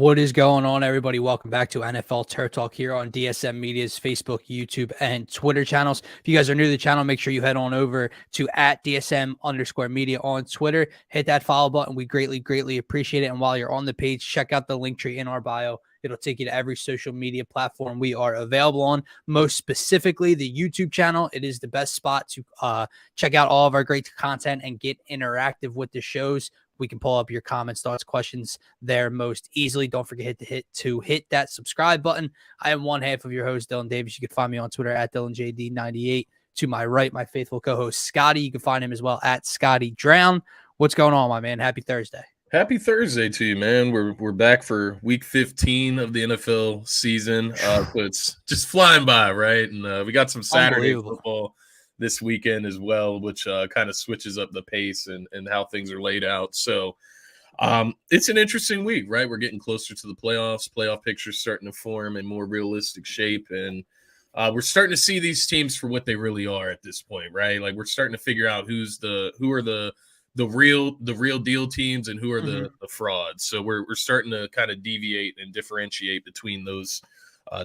What is going on, everybody? Welcome back to NFL Turf Talk here on DSM Media's Facebook, YouTube, and Twitter channels. If you guys are new to the channel, make sure you head on over to @DSM_media on Twitter. Hit that follow button. We greatly appreciate it. And while you're on the page, check out the link tree in our bio. It'll take you to every social media platform we are available on, most specifically the YouTube channel. It is the best spot to check out all of our great content and get interactive with the shows. We can pull up your comments, thoughts, questions there most easily. Don't forget to hit that subscribe button. I am one half of your host, Dylan Davis. You can find me on Twitter @DylanJD98. To my right, my faithful co-host, Scotty. You can find him as well @ScottyDrown. What's going on, my man? Happy Thursday. Happy Thursday to you, man. We're back for week 15 of the NFL season. So it's just flying by, right? And we got some Saturday football this weekend as well, which kind of switches up the pace and how things are laid out. So it's an interesting week, right? We're getting closer to the playoffs. Playoff pictures starting to form in more realistic shape. And we're starting to see these teams for what they really are at this point, right? Like we're starting to figure out who are the real deal teams and who are the frauds. So we're starting to kind of deviate and differentiate between those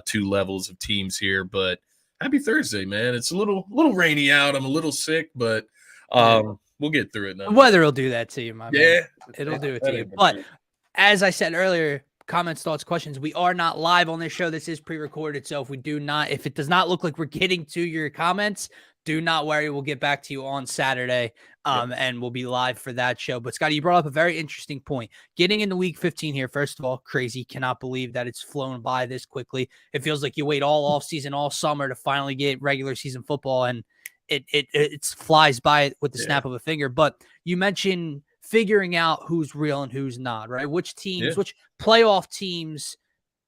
two levels of teams here. But happy Thursday, man. It's a little rainy out. I'm a little sick, but we'll get through it now. The weather will do that to you, my man. Yeah. It'll do it to you. But as I said earlier, comments, thoughts, questions, we are not live on this show. This is pre-recorded. So if it does not look like we're getting to your comments, do not worry. We'll get back to you on Saturday. And we'll be live for that show. But Scotty, you brought up a very interesting point. Getting into week 15 here, first of all, crazy. Cannot believe that it's flown by this quickly. It feels like you wait all off season, all summer to finally get regular season football, and it flies by with the snap of a finger. But you mentioned figuring out who's real and who's not, right? Which teams, which playoff teams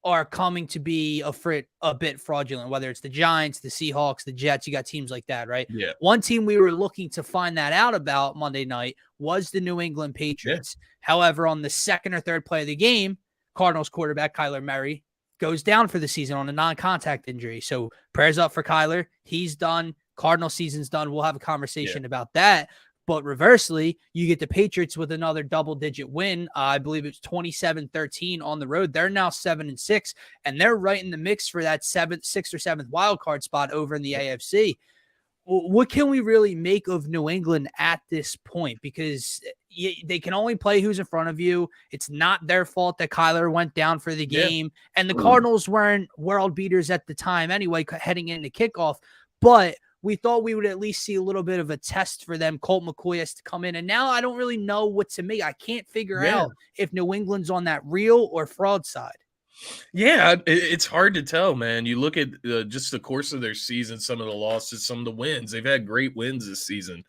are coming to be a bit fraudulent, whether it's the Giants, the Seahawks, the Jets. You got teams like that, right? Yeah. One team we were looking to find that out about Monday night was the New England Patriots. Yeah. However, on the second or third play of the game, Cardinals quarterback Kyler Murray goes down for the season on a non-contact injury. So prayers up for Kyler. He's done. Cardinal season's done. We'll have a conversation about that. But reversely, you get the Patriots with another double-digit win. I believe it's 27-13 on the road. They're now 7-6, and they're right in the mix for that 6th or 7th wild card spot over in the AFC. What can we really make of New England at this point? Because they can only play who's in front of you. It's not their fault that Kyler went down for the game, and the Cardinals weren't world beaters at the time anyway, heading into kickoff. But we thought we would at least see a little bit of a test for them. Colt McCoy has to come in. And now I don't really know what to make. I can't figure out if New England's on that real or fraud side. Yeah, it's hard to tell, man. You look at just the course of their season, some of the losses, some of the wins. They've had great wins this season.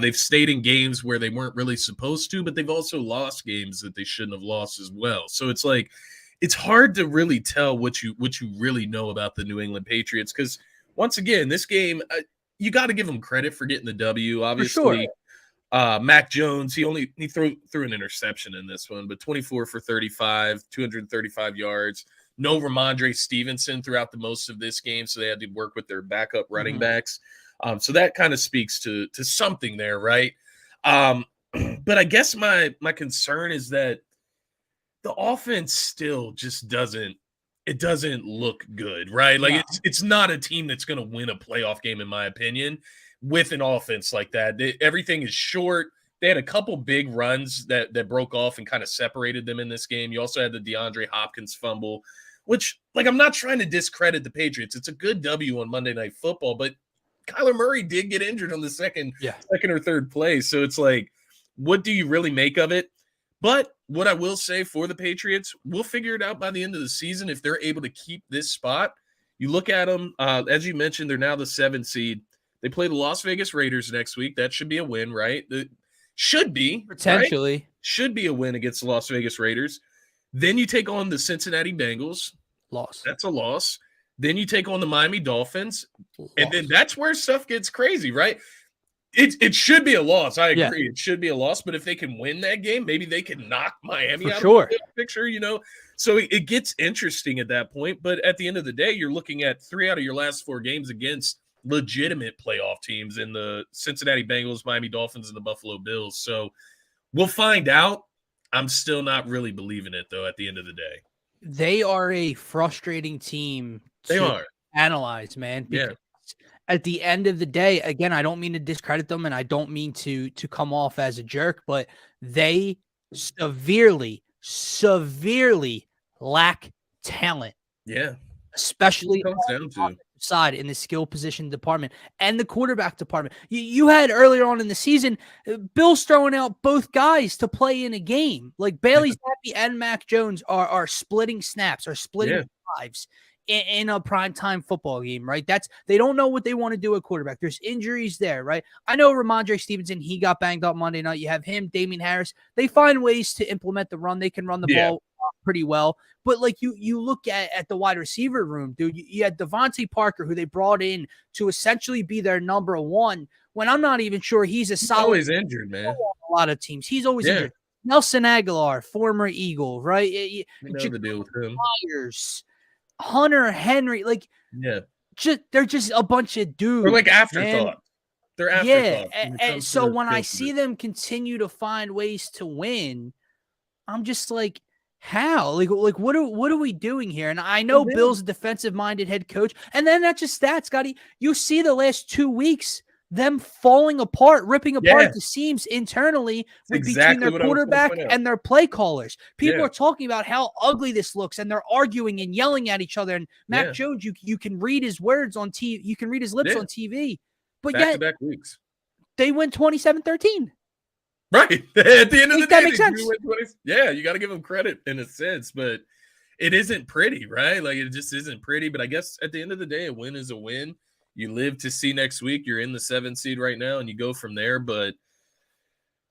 They've stayed in games where they weren't really supposed to, but they've also lost games that they shouldn't have lost as well. So it's like it's hard to really tell what you really know about the New England Patriots because once again, this game, you got to give them credit for getting the W. Obviously, Mac Jones, he threw an interception in this one, but 24 for 35, 235 yards. No Ramondre Stevenson throughout the most of this game, so they had to work with their backup running backs. So that kind of speaks to something there, right? But I guess my concern is that the offense still just doesn't look good, right? Like it's not a team that's going to win a playoff game, in my opinion, with an offense like that. Everything is short. They had a couple big runs that broke off and kind of separated them in this game. You also had the DeAndre Hopkins fumble, which, like, I'm not trying to discredit the Patriots. It's a good W on Monday Night Football, but Kyler Murray did get injured on the second or third play. So it's like, what do you really make of it? But what I will say for the Patriots, we'll figure it out by the end of the season if they're able to keep this spot. You look at them, as you mentioned, they're now the 7th seed. They play the Las Vegas Raiders next week. That should be a win, right? Should be. Potentially. Right? Should be a win against the Las Vegas Raiders. Then you take on the Cincinnati Bengals. Loss. That's a loss. Then you take on the Miami Dolphins. Loss. And then that's where stuff gets crazy, right? It should be a loss. I agree. It should be a loss. But if they can win that game, maybe they can knock Miami out of the picture, you know? So it gets interesting at that point. But at the end of the day, you're looking at 3 out of your last 4 games against legitimate playoff teams in the Cincinnati Bengals, Miami Dolphins, and the Buffalo Bills. So we'll find out. I'm still not really believing it, though, at the end of the day. They are a frustrating team They to are. analyze, man, Yeah. because at the end of the day, again, I don't mean to discredit them and I don't mean to come off as a jerk, but they severely lack talent, Yeah. What it especially comes on down the to. offensive side in the skill position department and the quarterback department. You had earlier on in the season, Bill's throwing out both guys to play in a game. Like Bailey Zappi and Mac Jones are splitting snaps, are splitting Yeah. drives in a primetime football game, right? They don't know what they want to do at quarterback. There's injuries there, right? I know Ramondre Stevenson, he got banged up Monday night. You have him, Damian Harris. They find ways to implement the run. They can run the ball pretty well. But like you look at the wide receiver room, dude, you had Devontae Parker, who they brought in to essentially be their number one, when I'm not even sure he's a solid. Always injured, man. A lot of teams. He's always injured. Nelson Aguilar, former Eagle, right? You know the deal with him. Myers, Hunter Henry, like they're just a bunch of dudes. They're like afterthoughts. They're afterthoughts. And so when I see them continue to find ways to win, I'm just like, how? Like what are we doing here? And I know Bill's a defensive-minded head coach, and then that's just stats, Scotty. You see the last 2 weeks, them falling apart, ripping apart the seams internally between their quarterback and their play callers. People are talking about how ugly this looks, and they're arguing and yelling at each other. And Mac Jones, you can read his words on TV. You can read his lips on TV. But back-to-back weeks, they win 27-13. Right. At the end of the day, that makes sense. You got to give them credit in a sense, but it isn't pretty, right? Like it just isn't pretty. But I guess at the end of the day, a win is a win. You live to see next week. You're in the 7th seed right now, and you go from there. But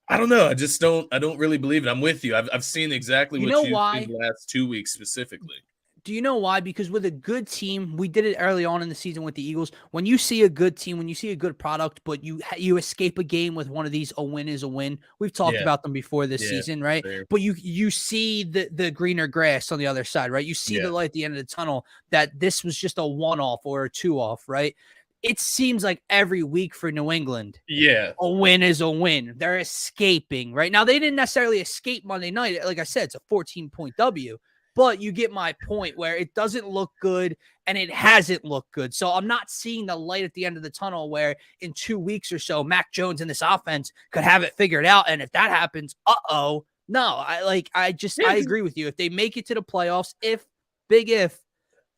I don't know. I don't really believe it. I'm with you. I've seen exactly what you've seen the last 2 weeks specifically. Do you know why? Because with a good team, we did it early on in the season with the Eagles. When you see a good team, when you see a good product, but you escape a game with one of these, a win is a win. We've talked about them before this season, right? Fair. But you see the greener grass on the other side, right? You see the light at the end of the tunnel, that this was just a one-off or a two-off, right? It seems like every week for New England, a win is a win. They're escaping, right? Now, they didn't necessarily escape Monday night. Like I said, it's a 14-point W. But you get my point, where it doesn't look good and it hasn't looked good. So I'm not seeing the light at the end of the tunnel where in 2 weeks or so, Mac Jones and this offense could have it figured out. And if that happens, no, I agree with you. If they make it to the playoffs, if,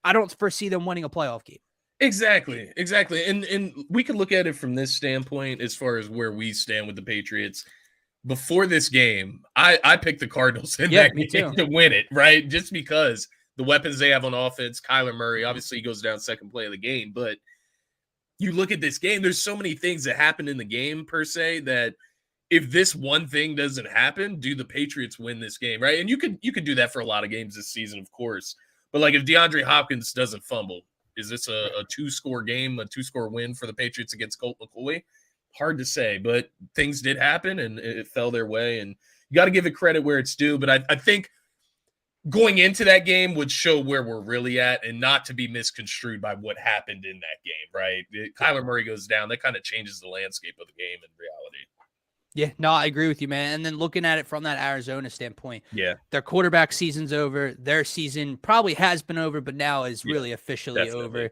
I don't foresee them winning a playoff game. Exactly. And we can look at it from this standpoint as far as where we stand with the Patriots. Before this game, I picked the Cardinals in that game to win it, right? Just because the weapons they have on offense, Kyler Murray, obviously he goes down second play of the game. But you look at this game, there's so many things that happen in the game, per se, that if this one thing doesn't happen, do the Patriots win this game, right? And you could do that for a lot of games this season, of course. But like if DeAndre Hopkins doesn't fumble, is this a 2-score game, a 2-score win for the Patriots against Colt McCoy? Hard to say, but things did happen and it fell their way. And you got to give it credit where it's due. But I think going into that game would show where we're really at and not to be misconstrued by what happened in that game, right? Kyler Murray goes down. That kind of changes the landscape of the game in reality. Yeah, no, I agree with you, man. And then looking at it from that Arizona standpoint, their quarterback season's over. Their season probably has been over, but now is really officially over.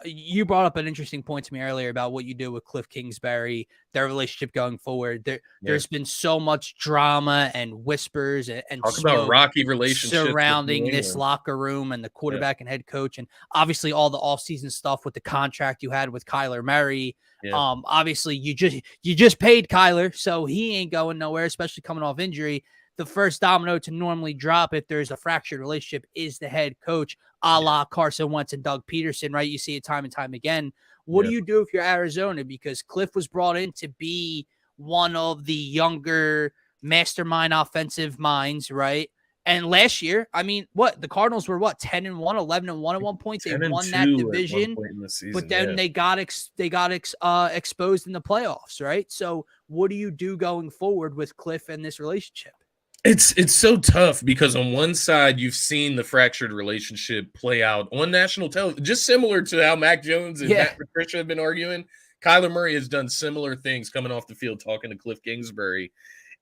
You brought up an interesting point to me earlier about what you do with Cliff Kingsbury, their relationship going forward. There's been so much drama and whispers and talk about rocky relationships surrounding this locker room and the quarterback and head coach, and obviously all the offseason stuff with the contract you had with Kyler Murray. Obviously you just paid Kyler, so he ain't going nowhere, especially coming off injury. The first domino to normally drop if there's a fractured relationship is the head coach, a la Carson Wentz and Doug Peterson, right? You see it time and time again. What do you do if you're Arizona? Because Cliff was brought in to be one of the younger mastermind offensive minds, right? And last year, I mean, the Cardinals were 10-1, 11-1 at one point. They won that division, but then they got exposed in the playoffs, right? So what do you do going forward with Cliff and this relationship? It's so tough because on one side, you've seen the fractured relationship play out on national television, just similar to how Mac Jones and Matt Patricia have been arguing. Kyler Murray has done similar things coming off the field, talking to Cliff Kingsbury.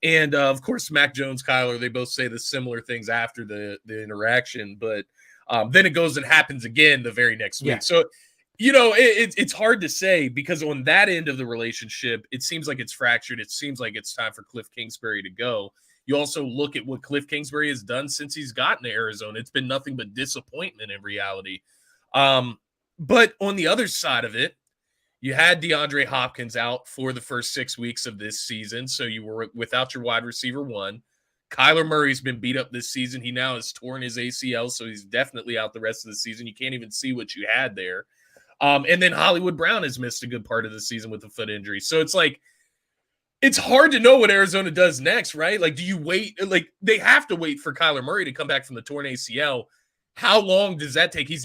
And of course, Mac Jones, Kyler, they both say the similar things after the interaction, but then it goes and happens again the very next week. Yeah. So, it's hard to say because on that end of the relationship, it seems like it's fractured. It seems like it's time for Cliff Kingsbury to go. You also look at what Cliff Kingsbury has done since he's gotten to Arizona. It's been nothing but disappointment in reality. But on the other side of it, you had DeAndre Hopkins out for the first 6 weeks of this season, so you were without your wide receiver one. Kyler Murray's been beat up this season. He now has torn his ACL, so he's definitely out the rest of the season. You can't even see what you had there. And then Hollywood Brown has missed a good part of the season with a foot injury. So it's like, it's hard to know what Arizona does next, right? Like, do you wait? Like, they have to wait for Kyler Murray to come back from the torn ACL. How long does that take? He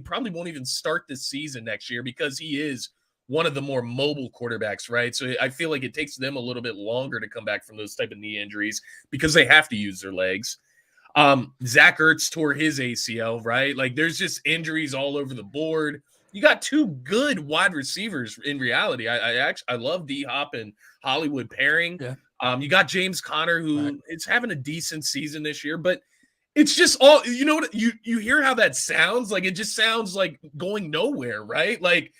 probably won't even start this season next year because he is one of the more mobile quarterbacks, right? So I feel like it takes them a little bit longer to come back from those type of knee injuries because they have to use their legs. Zach Ertz tore his ACL, right? Like, there's just injuries all over the board. You got two good wide receivers in reality. I love D-Hop and Hollywood pairing. Yeah. You got James Conner, who is having a decent season this year, but it's just all, what you hear how that sounds? Like, it just sounds like going nowhere, right? Like,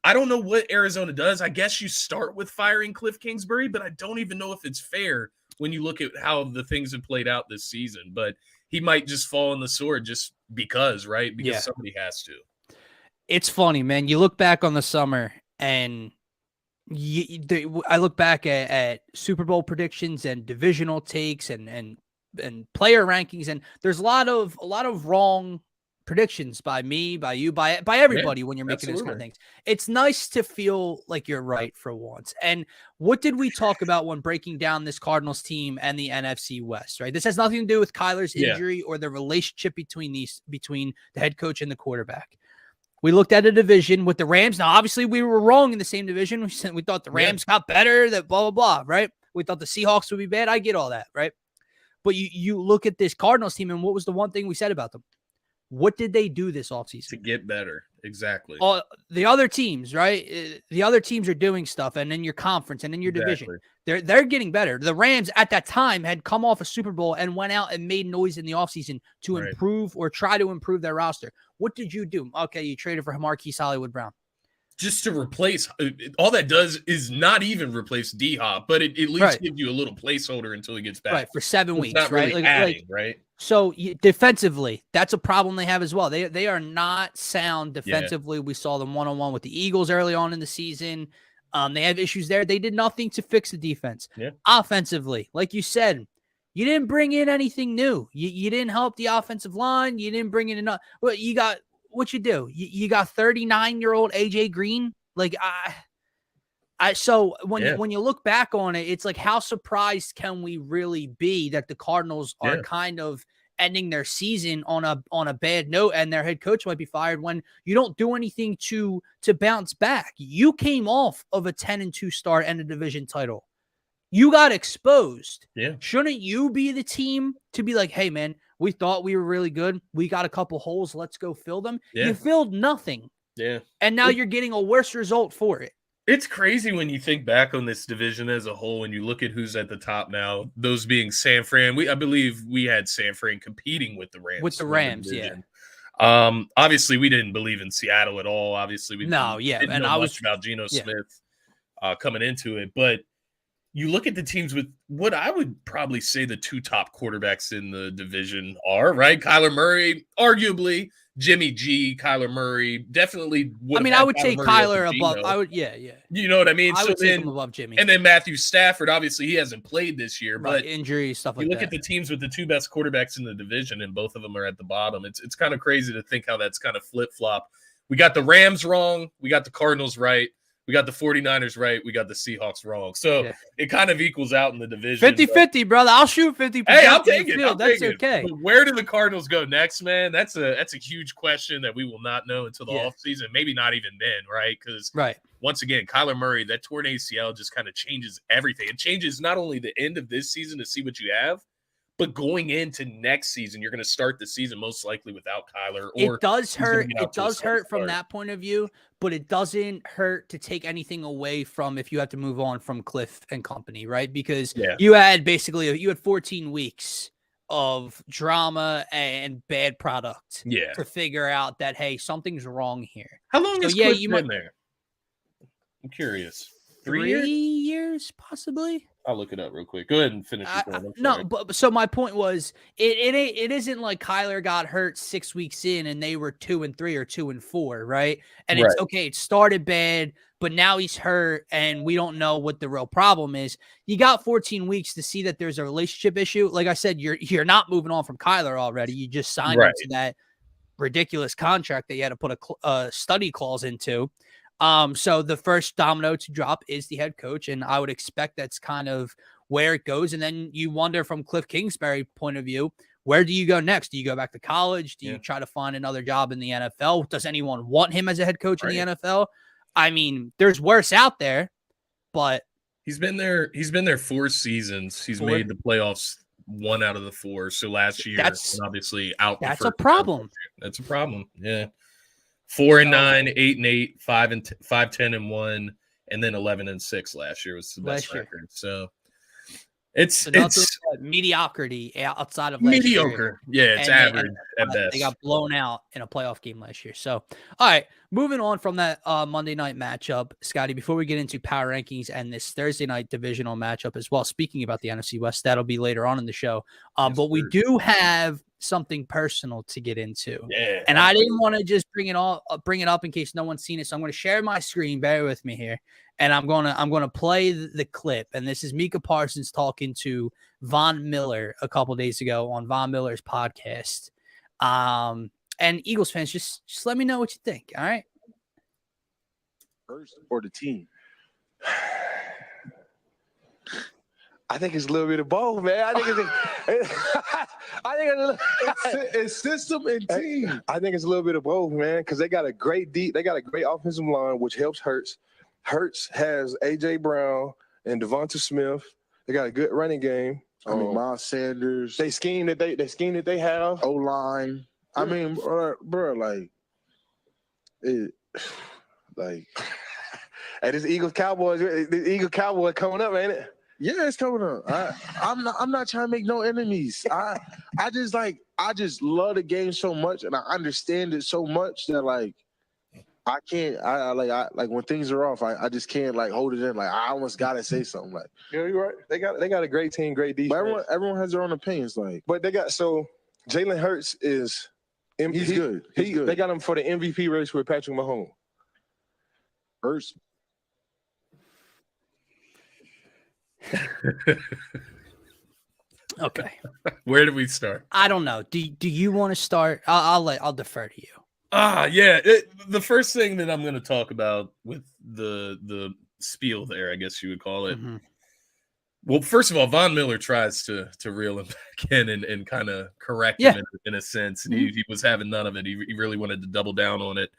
I don't know what Arizona does. I guess you start with firing Cliff Kingsbury, but I don't even know if it's fair when you look at how the things have played out this season. But he might just fall on the sword just because, right? Because somebody has to. It's funny, man. You look back on the summer, and I look back at Super Bowl predictions and divisional takes and player rankings, and there's a lot of wrong predictions by me, by you, by everybody when you're making these kind of things. It's nice to feel like you're right for once. And what did we talk about when breaking down this Cardinals team and the NFC West, right? This has nothing to do with Kyler's injury or the relationship between the head coach and the quarterback. We looked at a division with the Rams. Now, obviously, we were wrong in the same division. We thought the Rams got better, that blah, blah, blah, right? We thought the Seahawks would be bad. I get all that, right? But you look at this Cardinals team, and what was the one thing we said about them? What did they do this offseason? To get better. Exactly. The other teams, right? The other teams are doing stuff, and in your conference and in your division, they're getting better. The Rams at that time had come off a Super Bowl and went out and made noise in the offseason to improve or try to improve their roster. What did you do? Okay, you traded for Marquise Hollywood Brown. Just to replace, all that does is not even replace D-Hop, but it at least gives you a little placeholder until he gets back. Right, for 7 weeks, not right? Really adding, right? So defensively, that's a problem they have as well. They are not sound defensively. We saw them one-on-one with the Eagles early on in the season. They have issues there. They did nothing to fix the defense. Offensively, like you said, you didn't bring in anything new. You didn't help the offensive line. You didn't bring in enough. Well, you got what you do. You got 39-year-old AJ Green. Like so when you look back on it, it's like, how surprised can we really be that the Cardinals are kind of ending their season on a bad note and their head coach might be fired when you don't do anything to bounce back? You came off of a 10-2 start and a division title. You got exposed. Shouldn't you be the team to be like, hey, man, we thought we were really good. We got a couple holes. Let's go fill them. You filled nothing. And now you're getting a worse result for it. It's crazy when you think back on this division as a whole and you look at who's at the top now, those being San Fran. I believe we had San Fran competing with the Rams. With the Rams, obviously, we didn't believe in Seattle at all. Obviously, we didn't know much about Geno Smith coming into it. But you look at the teams with what I would probably say the two top quarterbacks in the division are, right? Kyler Murray, arguably. Jimmy G, Kyler Murray, definitely. I would say Kyler above. You know what I mean? I would say him above Jimmy. And then Matthew Stafford, obviously, he hasn't played this year, but injury stuff like that. You look at the teams with the two best quarterbacks in the division, and both of them are at the bottom. It's kind of crazy to think how that's kind of flip flop. We got the Rams wrong, we got the Cardinals right. We got the 49ers right. We got the Seahawks wrong. So it kind of equals out in the division. 50-50, brother. I'll shoot 50%. Hey, I'll take it. That's okay. But where do the Cardinals go next, man? That's a huge question that we will not know until the offseason. Maybe not even then, right? Because once again, Kyler Murray, that torn ACL just kind of changes everything. It changes not only the end of this season to see what you have, but going into next season, you're going to start the season most likely without Kyler. Or it does hurt. It does hurt from that point of view. but it doesn't hurt to take anything away from if you have to move on from Cliff and company, right? Because you had 14 weeks of drama and bad product to figure out that, hey, something's wrong here. How long has Cliff been there? I'm curious. 3 years, possibly. I'll look it up real quick. Go ahead and finish your point. No, but so my point was, it isn't like Kyler got hurt 6 weeks in and they were 2-3 or 2-4, right? And it's okay. It started bad, but now he's hurt, and we don't know what the real problem is. You got 14 weeks to see that there's a relationship issue. Like I said, you're not moving on from Kyler already. You just signed him to that ridiculous contract that you had to put a study clause into. So the first domino to drop is the head coach, and I would expect that's kind of where it goes. And then you wonder from Cliff Kingsbury's point of view, where do you go next? Do you go back to college? Do you try to find another job in the NFL? Does anyone want him as a head coach in the NFL? I mean, there's worse out there, but he's been there 4 seasons. He's made the playoffs 1 out of the 4. So last year, obviously out. That's a problem. That's a problem. Yeah. 4-9, 8-8, 5-10-1, and then 11-6 last year was the best record. So it's mediocrity outside of mediocre. Yeah, it's average at best. They got blown out in a playoff game last year. So, all right, moving on from that Monday night matchup, Scotty, before we get into power rankings and this Thursday night divisional matchup as well, speaking about the NFC West, that'll be later on in the show. But we do have something personal to get into. Yeah. And I didn't want to just bring it up in case no one's seen it. So I'm going to share my screen. Bear with me here. And I'm going to play the clip. And this is Micah Parsons talking to Von Miller a couple days ago on Von Miller's podcast. And Eagles fans, just let me know what you think. All right. First or the team? I think it's a little bit of both, man. I think it's system and team. I think it's a little bit of both, man, because they got a great offensive line, which helps Hurts. Hurts has A.J. Brown and Devonta Smith. They got a good running game. I mean, Miles Sanders. They scheme that they have. O-line. I mean, bro, and this Eagles Cowboys coming up, ain't it? Yeah, it's coming up. I'm not trying to make no enemies. I just love the game so much, and I understand it so much that I can't. I when things are off, I just can't hold it in. I almost gotta say something. Yeah, you're right. They got a great team, great defense. But everyone has their own opinions. But they got Jalen Hurts is he's good. He's good. They got him for the MVP race with Patrick Mahomes. Hurts. Okay. Where do we start? I don't know. Do you want to start? I'll defer to you. Yeah. The first thing that I'm going to talk about with the spiel there, I guess you would call it. Mm-hmm. Well, first of all, Von Miller tries to reel him back in and kind of correct him in a sense. And he was having none of it. He really wanted to double down on it.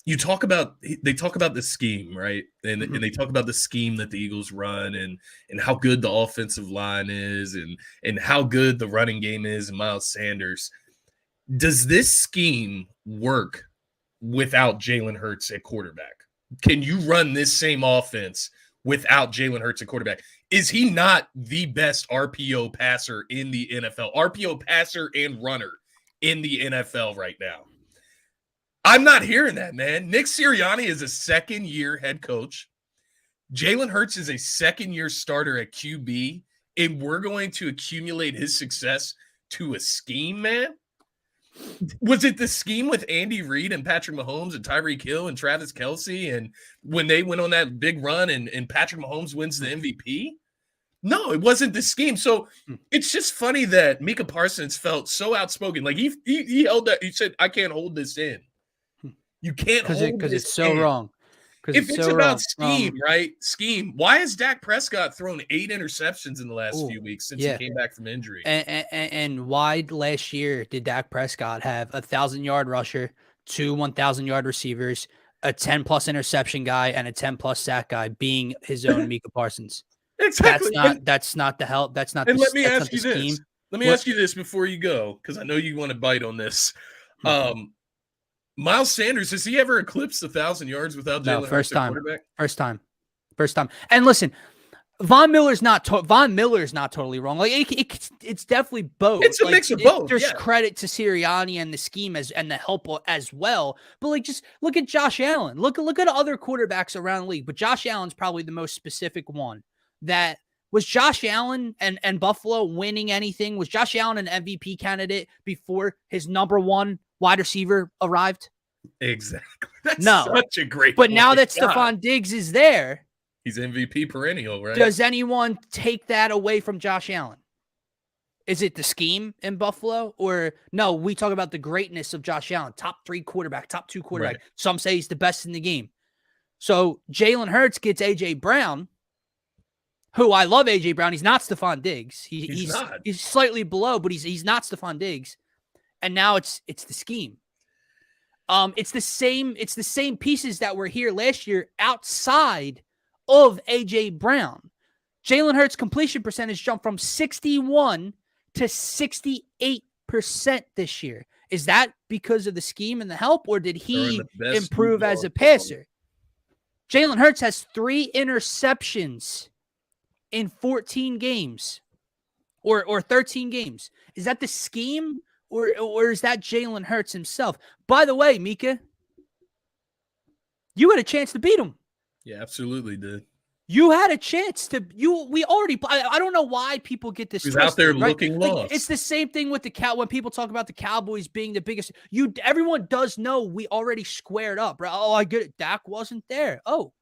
They talk about the scheme, right? And they talk about the scheme that the Eagles run and how good the offensive line is and how good the running game is and Miles Sanders. Does this scheme work without Jalen Hurts at quarterback? Can you run this same offense without Jalen Hurts at quarterback? Is he not the best RPO passer in the NFL? RPO passer and runner in the NFL right now? I'm not hearing that, man. Nick Sirianni is a second-year head coach. Jalen Hurts is a second-year starter at QB, and we're going to accumulate his success to a scheme, man? Was it the scheme with Andy Reid and Patrick Mahomes and Tyreek Hill and Travis Kelce and when they went on that big run and Patrick Mahomes wins the MVP? No, it wasn't the scheme. So it's just funny that Micah Parsons felt so outspoken. He held that. He said, I can't hold this in. You can't hold it because it's so wrong. If it's about scheme, right? Scheme. Why has Dak Prescott thrown 8 interceptions in the last few weeks since he came back from injury? And why last year did Dak Prescott have a 1,000-yard rusher, 2 1,000-yard receivers, a 10+ interception guy, and a 10+ sack guy being his own Micah Parsons? Exactly. That's not the help. That's not. And let me ask you this. Let me ask you this before you go, because I know you want to bite on this. Miles Sanders, has he ever eclipsed 1,000 yards without Jalen Hurts at quarterback? First time. And listen, Von Miller's not totally wrong. Like it's definitely both. It's a mix of both. There's credit to Sirianni and the scheme and the help as well. But like, just look at Josh Allen. Look at other quarterbacks around the league. But Josh Allen's probably the most specific one. That was Josh Allen and Buffalo winning anything? Was Josh Allen an MVP candidate before his number one wide receiver arrived? Exactly. That's such a great But point. now that Stephon Diggs is there, he's MVP perennial, right? does anyone take that away from Josh Allen? Is it the scheme in Buffalo? Or no, we talk about the greatness of Josh Allen, top 3 quarterback, top 2 quarterback. Right. Some say he's the best in the game. So Jalen Hurts gets A.J. Brown, who I love A.J. Brown. He's not Stephon Diggs. He's slightly below, but he's not Stephon Diggs. And now it's the scheme. It's the same pieces that were here last year outside of A.J. Brown. Jalen Hurts' completion percentage jumped from 61 to 68% this year. Is that because of the scheme and the help, or did he improve as a passer? Jalen Hurts has 3 interceptions in 14 games or 13 games. Is that the scheme, or is that Jalen Hurts himself? By the way, Micah, you had a chance to beat him. Yeah, absolutely did. You had a chance to. I don't know why people get this. He's out there looking lost. Like, it's the same thing with when people talk about the Cowboys being the biggest. Everyone does know we already squared up, right? Oh, I get it. Dak wasn't there. Oh,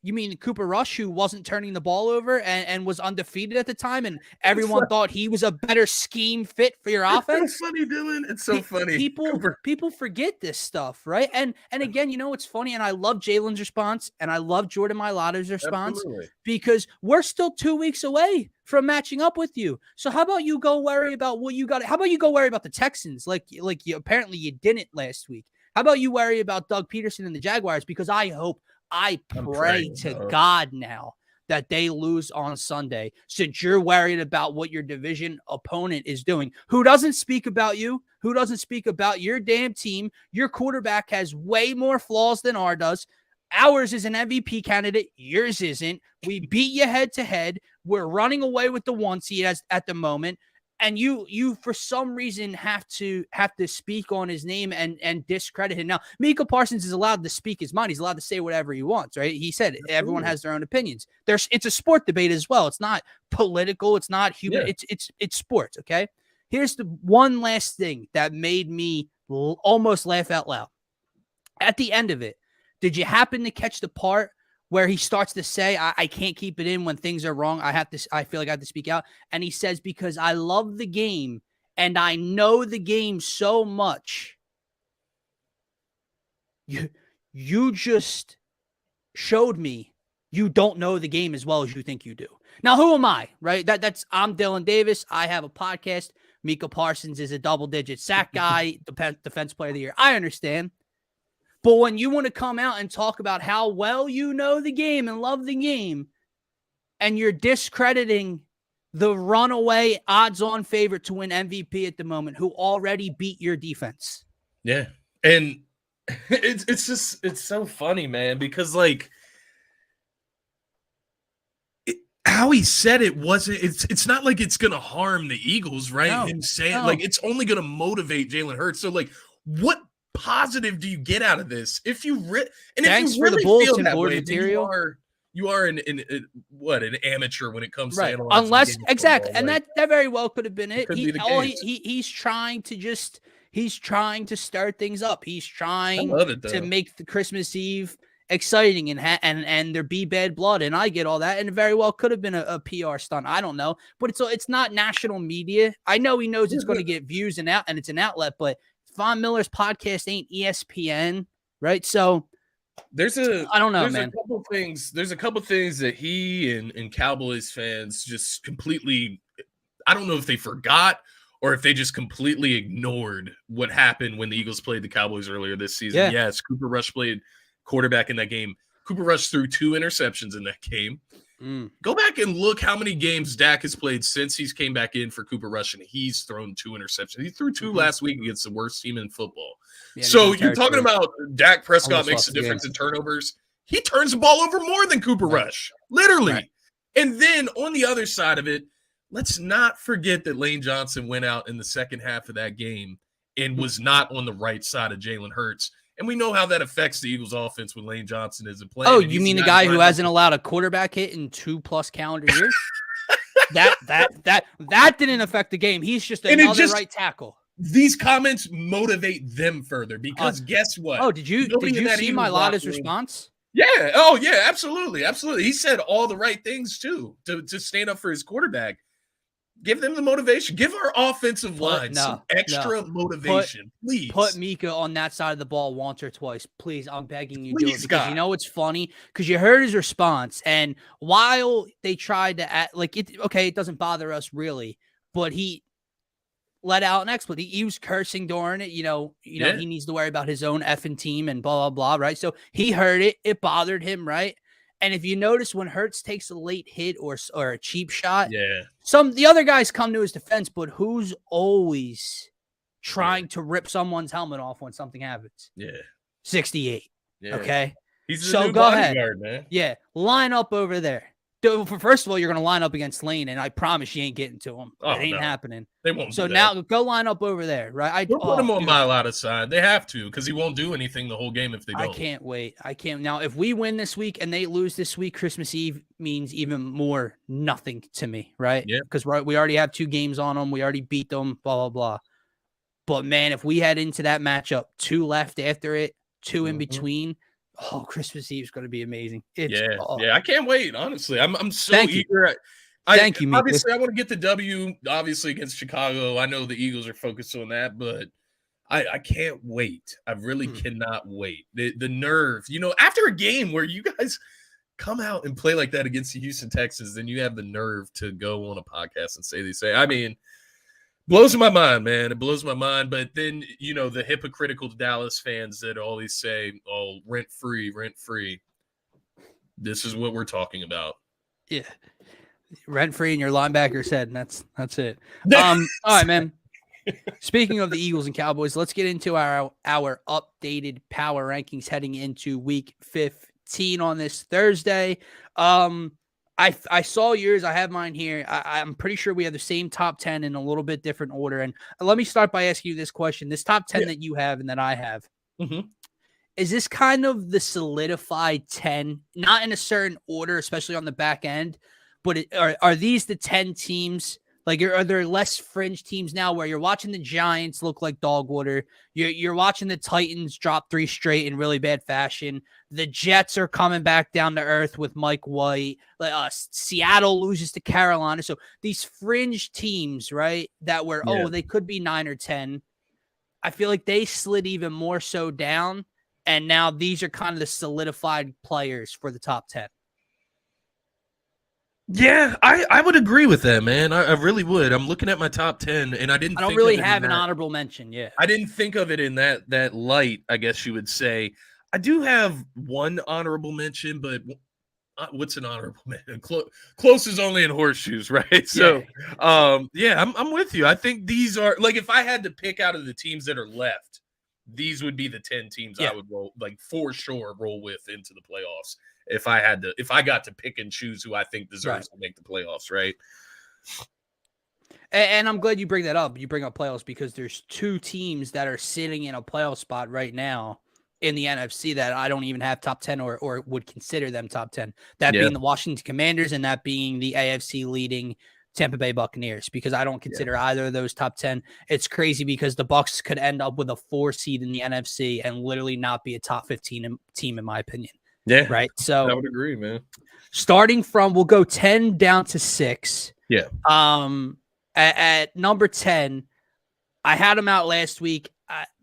you mean Cooper Rush, who wasn't turning the ball over and was undefeated at the time, and everyone thought he was a better scheme fit for your offense? It's so funny, Dylan. It's so funny. People forget this stuff, right? And again, it's funny, and I love Jalen's response, and I love Jordan Mailata's response. Absolutely. Because we're still 2 weeks away from matching up with you. So how about you go worry about what you got? How about you go worry about the Texans, like you apparently you didn't last week? How about you worry about Doug Peterson and the Jaguars? Because I pray to God now that they lose on Sunday, since you're worried about what your division opponent is doing. Who doesn't speak about you? Who doesn't speak about your damn team? Your quarterback has way more flaws than ours does. Ours is an MVP candidate. Yours isn't. We beat you head to head. We're running away with the 1 seed at the moment. And you for some reason have to speak on his name and discredit him. Now, Micah Parsons is allowed to speak his mind. He's allowed to say whatever he wants, right? He said everyone has their own opinions. It's a sport debate as well. It's not political. It's not human. Yeah. It's sports, okay? Here's the one last thing that made me almost laugh out loud. At the end of it, did you happen to catch the part where he starts to say, I can't keep it in when things are wrong. I feel like I have to speak out. And he says, because I love the game and I know the game so much. You just showed me you don't know the game as well as you think you do. Now, who am I, right? I'm Dylan Davis. I have a podcast. Micah Parsons is a double-digit sack guy, defense player of the year. I understand. But when you want to come out and talk about how well you know the game and love the game, and you're discrediting the runaway odds-on favorite to win MVP at the moment, who already beat your defense. Yeah. And it's so funny, man, because how he said it wasn't, it's not like it's going to harm the Eagles, right? No, him saying it's only going to motivate Jalen Hurts. So what positive do you get out of this? If you thanks for the bulletin board material. You are an amateur when it comes to analyzing unless exactly, football, and that very well could have been it. He's trying to start things up. He's trying to make the Christmas Eve exciting and there be bad blood, and I get all that, and it very well could have been a PR stunt. I don't know, but it's not national media. I know he knows it's going to get views and it's an outlet, but Von Miller's podcast ain't ESPN, right? So I don't know, man. There's a couple things that he and Cowboys fans just completely, I don't know if they forgot or if they just completely ignored what happened when the Eagles played the Cowboys earlier this season. Yes, Cooper Rush played quarterback in that game. Cooper Rush threw 2 interceptions in that game. Go back and look how many games Dak has played since he's came back in for Cooper Rush, and he's thrown 2 interceptions. He threw 2 last week against the worst team in football. Yeah, so you're talking about Dak Prescott Almost makes a lost the difference game. in turnovers. He turns the ball over more than Cooper Rush, literally. Right. And then on the other side of it, let's not forget that Lane Johnson went out in the second half of that game and was not on the right side of Jalen Hurts. And we know how that affects the Eagles offense when Lane Johnson isn't playing. Oh, you mean the guy who hasn't allowed a quarterback hit in 2+ calendar years? that didn't affect the game. He's just another right tackle. These comments motivate them further because guess what? Oh, did you see Mailata's response? Yeah. Oh, yeah, absolutely. Absolutely. He said all the right things too to stand up for his quarterback. Give them the motivation. Give our offensive line some extra motivation, please. Put Micah on that side of the ball once or twice. Please, I'm begging you, do it. Because you know it's funny? Because you heard his response. And while they tried to act like it, it doesn't bother us really, but he let out an expletive. He was cursing during it. He needs to worry about his own effing team and blah, blah, blah, right? So he heard it. It bothered him, right? And if you notice when Hurts takes a late hit or a cheap shot, the other guys come to his defense, but who's always trying to rip someone's helmet off when something happens? 68. Yeah. Okay. He's the new bodyguard, man. Yeah. Line up over there. First of all, you're going to line up against Lane, and I promise you ain't getting to him. It ain't happening. They won't. So now go line up over there, right? We'll put him on Mailata's side. They have to because he won't do anything the whole game if they don't. I can't wait. Now, if we win this week and they lose this week, Christmas Eve means even more nothing to me, right? Yeah. Because we already have 2 games on them. We already beat them, blah, blah, blah. But, man, if we head into that matchup, 2 left after it, 2 in between, Christmas Eve is going to be amazing. I can't wait. Honestly, I'm so eager. Thank you, Micah. Obviously, I want to get the W. Obviously, against Chicago. I know the Eagles are focused on that, but I can't wait. I really cannot wait. The nerve, after a game where you guys come out and play like that against the Houston Texans, then you have the nerve to go on a podcast and say they. I mean, blows my mind, man. It blows my mind. But then, the hypocritical Dallas fans that always say, oh, rent free. This is what we're talking about. Yeah. Rent free in your linebacker's head. And that's it. All right, man. Speaking of the Eagles and Cowboys, let's get into our updated power rankings heading into week 15 on this Thursday. I saw yours. I have mine here. I'm pretty sure we have the same top 10 in a little bit different order. And let me start by asking you this question. This top 10 that you have and that I have, is this kind of the solidified 10, not in a certain order, especially on the back end, but are these the 10 teams? Like, are there less fringe teams now where you're watching the Giants look like dog water? You're watching the Titans drop 3 straight in really bad fashion. The Jets are coming back down to earth with Mike White. Seattle loses to Carolina. So these fringe teams, right, that were, they could be 9 or 10. I feel like they slid even more so down. And now these are kind of the solidified players for the top 10. Yeah, I would agree with that, man. I really would. I'm looking at my top 10, and I don't really have an honorable mention. Yeah, I didn't think of it in that light, I guess you would say. I do have one honorable mention, but what's an honorable mention? Close is only in horseshoes, right? So, I'm with you. I think these are, like, if I had to pick out of the teams that are left, these would be the 10 teams I would roll, like, for sure roll with into the playoffs. If I got to pick and choose who I think deserves to make the playoffs, right? And I'm glad you bring that up. You bring up playoffs because there's 2 teams that are sitting in a playoff spot right now in the NFC that I don't even have top 10 or would consider them top 10. That being the Washington Commanders and that being the AFC leading Tampa Bay Buccaneers, because I don't consider either of those top 10. It's crazy because the Bucs could end up with a 4 seed in the NFC and literally not be a top 15 team, in my opinion. Yeah. Right. So I would agree, man. Starting from, we'll go 10 down to 6. Yeah. At number 10, I had them out last week,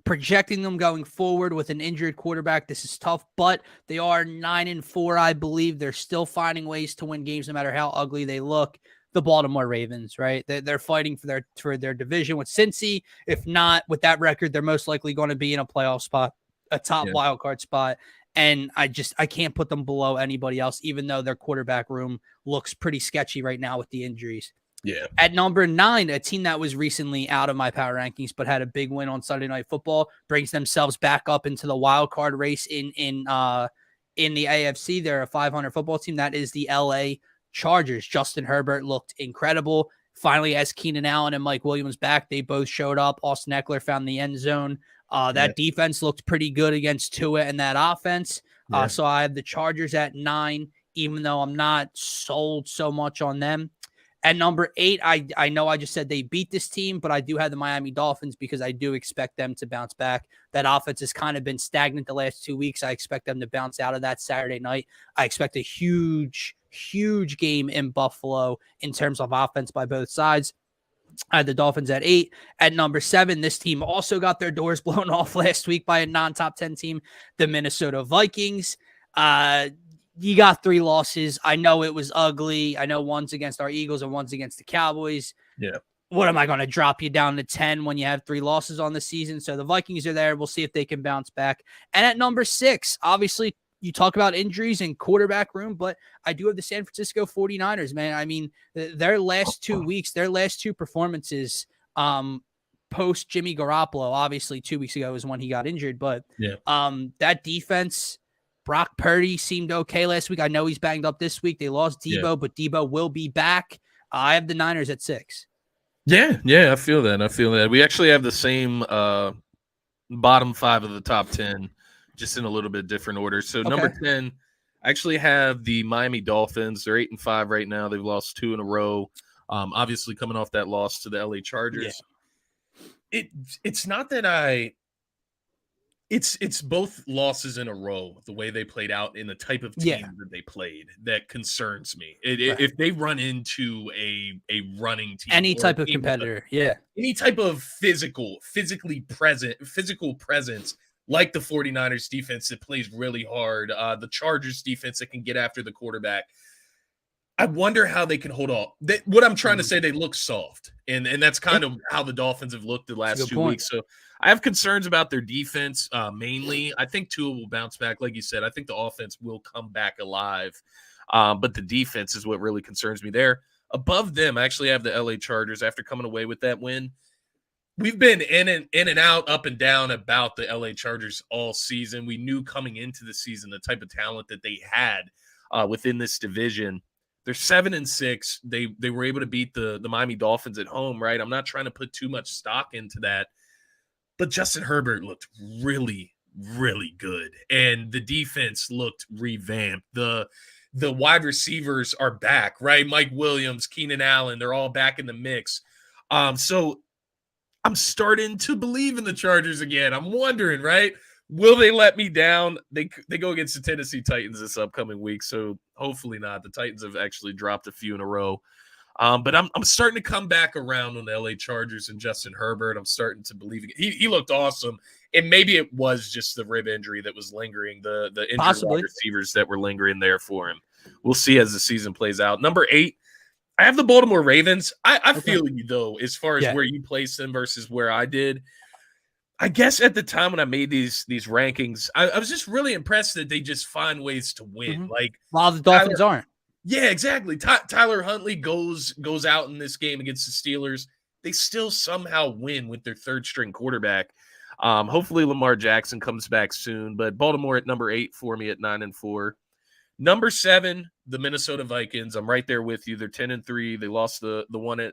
projecting them going forward with an injured quarterback. This is tough, but they are 9-4, I believe. They're still finding ways to win games no matter how ugly they look. The Baltimore Ravens, right? They're fighting for their division with Cincy. If not, with that record, they're most likely going to be in a playoff spot, a top wild card spot. And I can't put them below anybody else, even though their quarterback room looks pretty sketchy right now with the injuries. Yeah. At number 9, a team that was recently out of my power rankings, but had a big win on Sunday Night Football, brings themselves back up into the wild card race in the AFC. They're a 500 football team. That is the LA Chargers. Justin Herbert looked incredible. Finally, as Keenan Allen and Mike Williams back, they both showed up. Austin Eckler found the end zone. That defense looked pretty good against Tua and that offense. So I have the Chargers at 9, even though I'm not sold so much on them. At number 8, I know I just said they beat this team, but I do have the Miami Dolphins because I do expect them to bounce back. That offense has kind of been stagnant the last 2 weeks. I expect them to bounce out of that Saturday night. I expect a huge game in Buffalo in terms of offense by both sides. I had the Dolphins at 8. At number 7, this team also got their doors blown off last week by a non-top 10 team, the Minnesota Vikings. You got 3 losses. I know it was ugly. I know one's against our Eagles and one's against the Cowboys. Yeah. What am I going to drop you down to 10 when you have 3 losses on the season? So the Vikings are there. We'll see if they can bounce back. And at number 6, obviously, you talk about injuries and quarterback room, but I do have the San Francisco 49ers, man. I mean, their last 2 weeks, their last 2 performances post Jimmy Garoppolo, obviously 2 weeks ago is when he got injured, but that defense, Brock Purdy seemed okay last week. I know he's banged up this week. They lost Debo, but Debo will be back. I have the Niners at 6. Yeah, I feel that. We actually have the same bottom 5 of the top 10, just in a little bit different order. So number 10, I actually have the Miami Dolphins. They're 8-5 right now. They've lost 2 in a row. Obviously coming off that loss to the LA Chargers. Yeah. It's not that it's both losses in a row, the way they played out in the type of team that they played, that concerns me. If they run into a running team, any type of competitor, any type of physically present, physical presence, like the 49ers defense that plays really hard, the Chargers defense that can get after the quarterback, I wonder how they can hold off. What I'm trying to say, they look soft, and that's kind of how the Dolphins have looked the last 2 weeks. So I have concerns about their defense, mainly. I think Tua will bounce back. Like you said, I think the offense will come back alive, but the defense is what really concerns me there. Above them, I actually have the LA Chargers after coming away with that win. We've been in and out, up and down about the LA Chargers all season. We knew coming into the season the type of talent that they had within this division. They're 7-6. They were able to beat the Miami Dolphins at home, right? I'm not trying to put too much stock into that. But Justin Herbert looked really, really good. And the defense looked revamped. The wide receivers are back, right? Mike Williams, Keenan Allen, they're all back in the mix. So I'm starting to believe in the Chargers again. I'm wondering, right? Will they let me down? They go against the Tennessee Titans this upcoming week, so hopefully not. The Titans have actually dropped a few in a row. But I'm starting to come back around on the LA Chargers and Justin Herbert. I'm starting to believe it. He looked awesome. And maybe it was just the rib injury that was lingering, the injured wide receivers that were lingering there for him. We'll see as the season plays out. Number 8, I have the Baltimore Ravens. I feel you, though, as far as where you place them versus where I did. I guess at the time when I made these rankings, I was just really impressed that they just find ways to win. Mm-hmm. Like, while the Dolphins aren't. Yeah, exactly. Tyler Huntley goes out in this game against the Steelers. They still somehow win with their third-string quarterback. Hopefully Lamar Jackson comes back soon. But Baltimore at number 8 for me at 9-4. Number 7, the Minnesota Vikings. I'm right there with you. They're 10-3. They lost the one to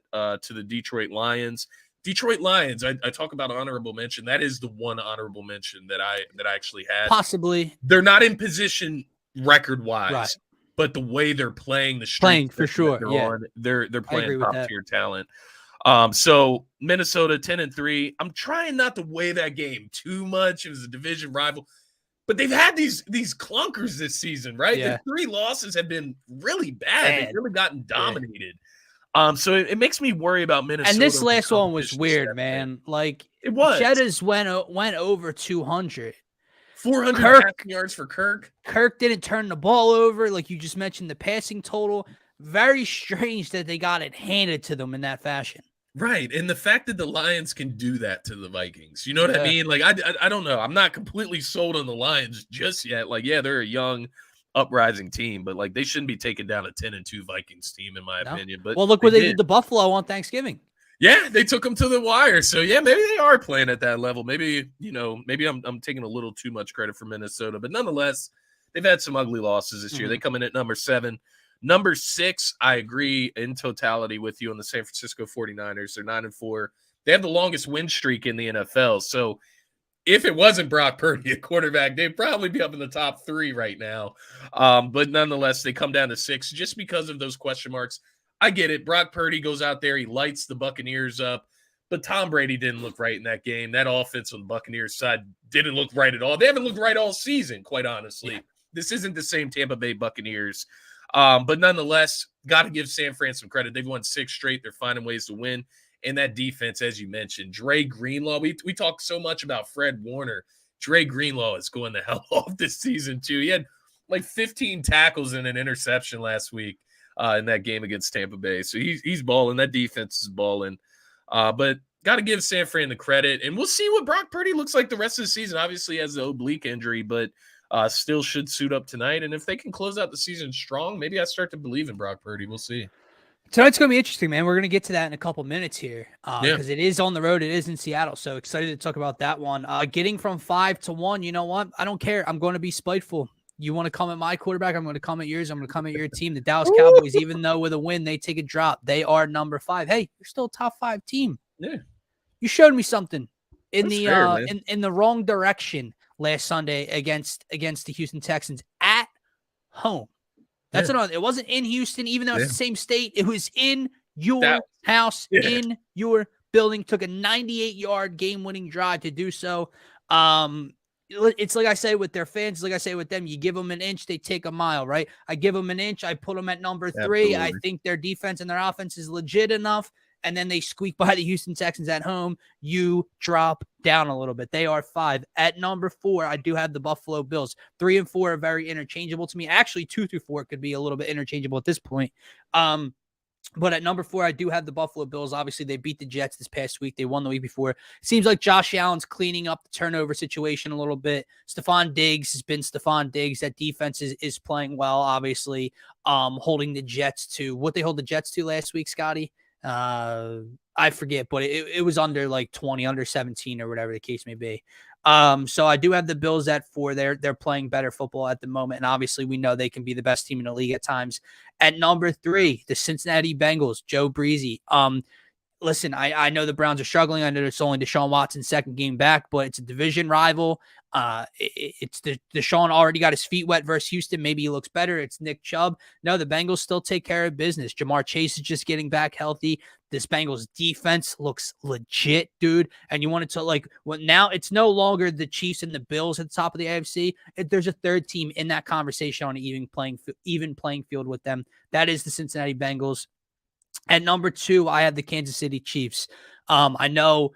the Detroit Lions. Detroit Lions, I talk about honorable mention. That is the one honorable mention that I actually had. Possibly. They're not in position record-wise. Right. But the way they're playing, for sure, they're playing top tier talent. So Minnesota 10-3. I'm trying not to weigh that game too much. It was a division rival, but they've had these clunkers this season, right? Yeah. The 3 losses have been really bad. They've really gotten dominated. So it makes me worry about Minnesota. And this last one was weird, man. Like, it was. Jettas went over 200. 400 passing yards for Kirk. Kirk didn't turn the ball over. Like you just mentioned, the passing total. Very strange that they got it handed to them in that fashion. Right. And the fact that the Lions can do that to the Vikings, you know what I mean? Like, I don't know. I'm not completely sold on the Lions just yet. Like, yeah, they're a young, uprising team, but like they shouldn't be taking down a 10-2 Vikings team, in my opinion. But well, look what they did to Buffalo on Thanksgiving. Yeah, they took them to the wire. So yeah, maybe they are playing at that level. Maybe, maybe I'm taking a little too much credit for Minnesota, but nonetheless, they've had some ugly losses this year. They come in at number 7. Number 6, I agree in totality with you on the San Francisco 49ers. They're 9-4. They have the longest win streak in the NFL. So if it wasn't Brock Purdy at quarterback, they'd probably be up in the top 3 right now. But nonetheless, they come down to 6 just because of those question marks. I get it. Brock Purdy goes out there. He lights the Buccaneers up. But Tom Brady didn't look right in that game. That offense on the Buccaneers side didn't look right at all. They haven't looked right all season, quite honestly. Yeah. This isn't the same Tampa Bay Buccaneers. But nonetheless, got to give San Fran some credit. They've won 6 straight. They're finding ways to win. And that defense, as you mentioned, Dre Greenlaw, we talk so much about Fred Warner. Dre Greenlaw is going the hell off this season, too. He had like 15 tackles and an interception last week in that game against Tampa Bay. So he's balling. That defense is balling. But got to give San Fran the credit. And we'll see what Brock Purdy looks like the rest of the season. Obviously, he has the oblique injury, but still should suit up tonight. And if they can close out the season strong, maybe I start to believe in Brock Purdy. We'll see. Tonight's going to be interesting, man. We're going to get to that in a couple minutes here because it is on the road. It is in Seattle. So excited to talk about that one. Getting from 5 to 1, you know what? I don't care. I'm going to be spiteful. You want to come at my quarterback? I'm going to come at yours. I'm going to come at your team. The Dallas Cowboys, even though with a win, they take a drop. They are number 5. Hey, you're still a top 5 team. Yeah. You showed me something in That's the fair, in the wrong direction last Sunday against the Houston Texans at home. That's another. It wasn't in Houston, even though it's the same state. It was in your house, in your building. Took a 98-yard game-winning drive to do so. It's like I say with their fans, like I say with them, you give them an inch, they take a mile, right? I give them an inch, I put them at number 3. Absolutely. I think their defense and their offense is legit enough, and then they squeak by the Houston Texans at home. You drop down a little bit. They are 5. At number 4, I do have the Buffalo Bills. 3 and 4 are very interchangeable to me. Actually, 2 through 4 could be a little bit interchangeable at this point. But at number 4, I do have the Buffalo Bills. Obviously, they beat the Jets this past week. They won the week before. Seems like Josh Allen's cleaning up the turnover situation a little bit. Stephon Diggs has been Stephon Diggs. That defense is playing well, obviously, holding the Jets to what they hold the Jets to last week, Scotty. I forget, but it was under like 20, under 17 or whatever the case may be. So I do have the Bills at 4. They're playing better football at the moment. And obviously we know they can be the best team in the league at times. At number 3, the Cincinnati Bengals, Joe Breezy. Listen, I know the Browns are struggling. I know it's only Deshaun Watson's second game back, but it's a division rival. It's Deshaun already got his feet wet versus Houston. Maybe he looks better. It's Nick Chubb. No, the Bengals still take care of business. Jamar Chase is just getting back healthy. This Bengals defense looks legit, dude. And you wanted to now it's no longer the Chiefs and the Bills at the top of the AFC. There's a third team in that conversation on an even playing field with them. That is the Cincinnati Bengals. At number 2, I have the Kansas City Chiefs. I know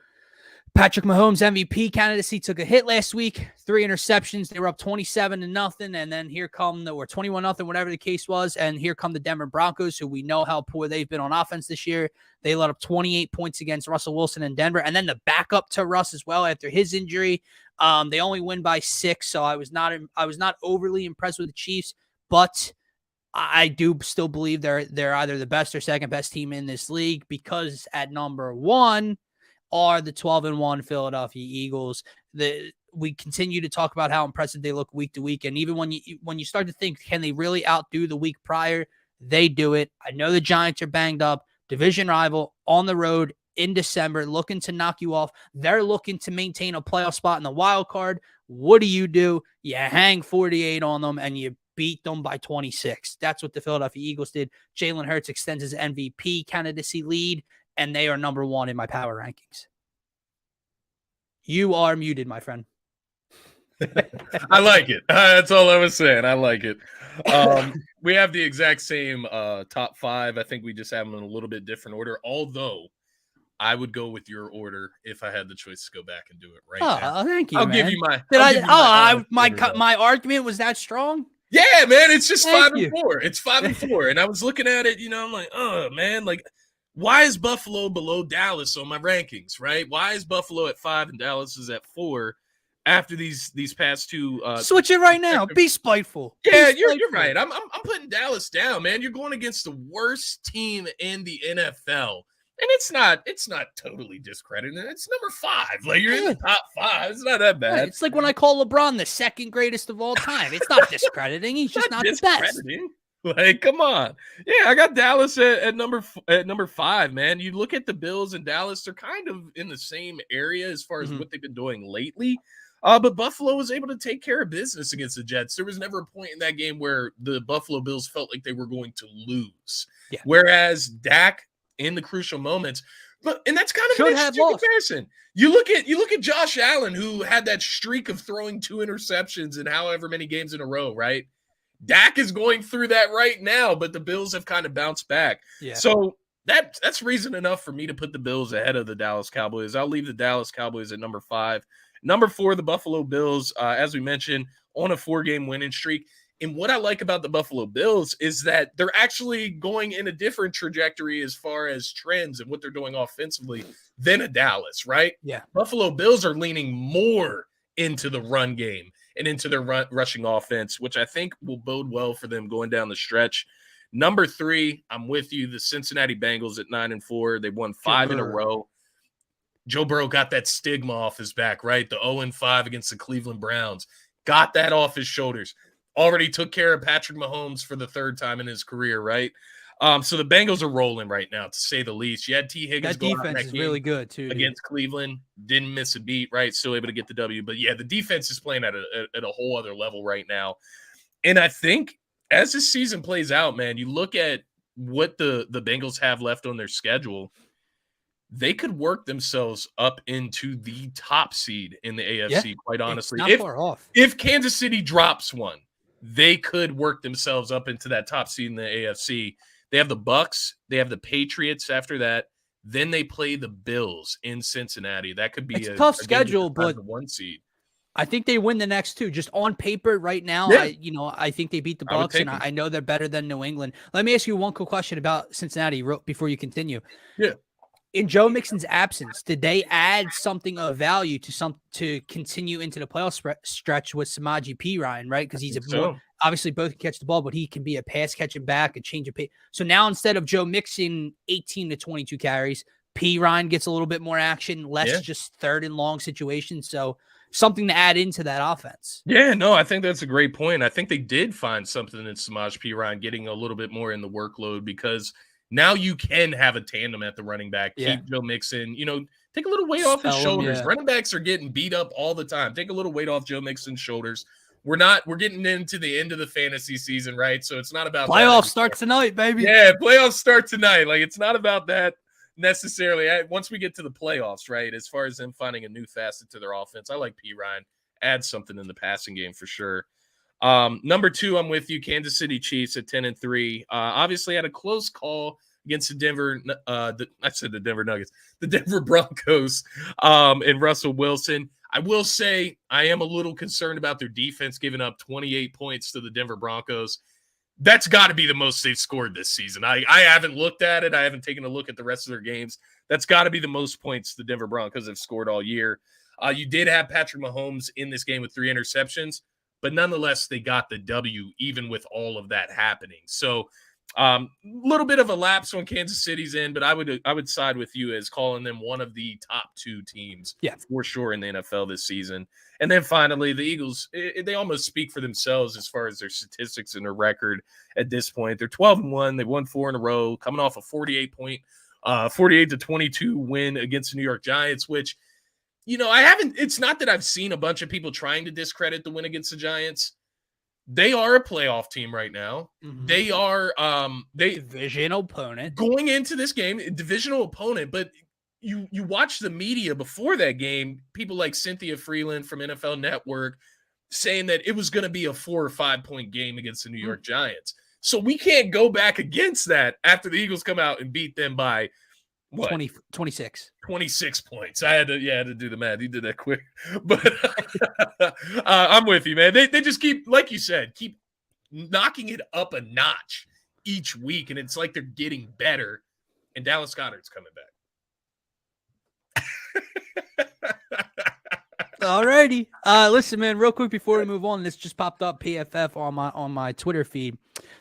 Patrick Mahomes' MVP candidacy took a hit last week. 3 interceptions. They were up 27-0, and then here come or 21-0, whatever the case was. And here come the Denver Broncos, who we know how poor they've been on offense this year. They let up 28 points against Russell Wilson in Denver, and then the backup to Russ as well after his injury. They only win by 6, so I was not overly impressed with the Chiefs, but I do still believe they're either the best or second best team in this league, because at number 1 are the 12-1 Philadelphia Eagles. We continue to talk about how impressive they look week to week, and even when you start to think, can they really outdo the week prior? They do it. I know the Giants are banged up. Division rival on the road in December, looking to knock you off. They're looking to maintain a playoff spot in the wild card. What do? You hang 48 on them and you beat them by 26. That's what the Philadelphia Eagles did. Jalen Hurts extends his MVP candidacy lead, and they are number 1 in my power rankings. You are muted, my friend. I like it. That's all I was saying. I like it. We have the exact same top 5. I think we just have them in a little bit different order, although I would go with your order if I had the choice to go back and do it right now. Oh, thank you, I'll man. give you my my argument was that strong? Yeah, man, it's just Thank 5 and 4. It's 5 and 4. And I was looking at it, I'm like, oh man, like why is Buffalo below Dallas on my rankings, right? Why is Buffalo at 5 and Dallas is at 4 after these past two? Switch it right now. Be spiteful. Yeah, Be you're spiteful. right. I'm putting Dallas down, man. You're going against the worst team in the NFL. And it's not totally discrediting. It's number 5. Like, you're in the top 5. It's not that bad. Yeah, it's like when I call LeBron the second greatest of all time. It's not discrediting. He's just not the best. Like, come on. Yeah, I got Dallas at number 5, man. You look at the Bills and Dallas, they're kind of in the same area as far as what they've been doing lately. But Buffalo was able to take care of business against the Jets. There was never a point in that game where the Buffalo Bills felt like they were going to lose. Yeah. Whereas Dak in the crucial moments, and that's kind of an interesting comparison. You look at Josh Allen, who had that streak of throwing 2 interceptions in however many games in a row, right? Dak is going through that right now, but the Bills have kind of bounced back. Yeah. So that's reason enough for me to put the Bills ahead of the Dallas Cowboys. I'll leave the Dallas Cowboys at number 5. Number 4, the Buffalo Bills, as we mentioned, on a 4-game winning streak. And what I like about the Buffalo Bills is that they're actually going in a different trajectory as far as trends and what they're doing offensively than a Dallas, right? Yeah. Buffalo Bills are leaning more into the run game and into their rushing offense, which I think will bode well for them going down the stretch. Number 3, I'm with you, the Cincinnati Bengals at 9-4. They won 5 in a row. Joe Burrow got that stigma off his back, right? The 0-5 against the Cleveland Browns. Got that off his shoulders. Already took care of Patrick Mahomes for the 3rd time in his career, right? So the Bengals are rolling right now, to say the least. You had T. Higgins. That defense is really good, too. Against Cleveland. Didn't miss a beat, right? Still able to get the W. But, yeah, the defense is playing at a whole other level right now. And I think as this season plays out, man, you look at what the Bengals have left on their schedule, they could work themselves up into the top seed in the AFC, quite honestly. It's not far off. If Kansas City drops one, they could work themselves up into that top seed in the AFC. They have the Bucks, they have the Patriots after that. Then they play the Bills in Cincinnati. That could be a tough schedule, but the 1 seed. I think they win the next 2. Just on paper right now, I think they beat the Bucks, and I know they're better than New England. Let me ask you one quick question about Cincinnati before you continue. Yeah. In Joe Mixon's absence, did they add something of value to continue into the playoff stretch with Samaje Perine, right? Because he's obviously both can catch the ball, but he can be a pass catching back, a change of pace. So now instead of Joe Mixon 18 to 22 carries, Perine gets a little bit more action, less just 3rd and long situations. So something to add into that offense. Yeah, no, I think that's a great point. I think they did find something in Samaje Perine getting a little bit more in the workload, because now you can have a tandem at the running back. Keep Joe Mixon, take a little weight off his shoulders. Running backs are getting beat up all the time. Take a little weight off Joe Mixon's shoulders. We're getting into the end of the fantasy season, right? So it's not about playoffs start tonight, baby. Yeah, playoffs start tonight. Like, it's not about that necessarily. Once we get to the playoffs, right? As far as them finding a new facet to their offense, I like Perine. Add something in the passing game for sure. Number 2, I'm with you. Kansas City Chiefs at 10-3. Obviously had a close call against the Denver Nuggets, the Denver Broncos, and Russell Wilson. I will say I am a little concerned about their defense giving up 28 points to the Denver Broncos. That's got to be the most they've scored this season. I haven't looked at it. I haven't taken a look at the rest of their games. That's got to be the most points the Denver Broncos have scored all year. You did have Patrick Mahomes in this game with 3 interceptions, but nonetheless, they got the W even with all of that happening. So a little bit of a lapse on Kansas City's end, but I would side with you as calling them one of the top 2 teams for sure in the NFL this season. And then finally, the Eagles, they almost speak for themselves as far as their statistics and their record at this point. They're 12-1. They won 4 in a row, coming off a 48-22 win against the New York Giants, which, it's not that I've seen a bunch of people trying to discredit the win against the Giants. They are a playoff team right now. Mm-hmm. They are divisional opponent going into this game, divisional opponent. But you watch the media before that game, people like Cynthia Freeland from NFL Network saying that it was going to be a 4 or 5 point game against the New York Giants. So we can't go back against that after the Eagles come out and beat them by what? 26 points. I had to do the math. You did that quick. But I'm with you, man. They just keep, like you said, keep knocking it up a notch each week. And it's like they're getting better. and Dallas Goedert's coming back. Alrighty. Listen, man, real quick before we move on, this just popped up PFF on my Twitter feed.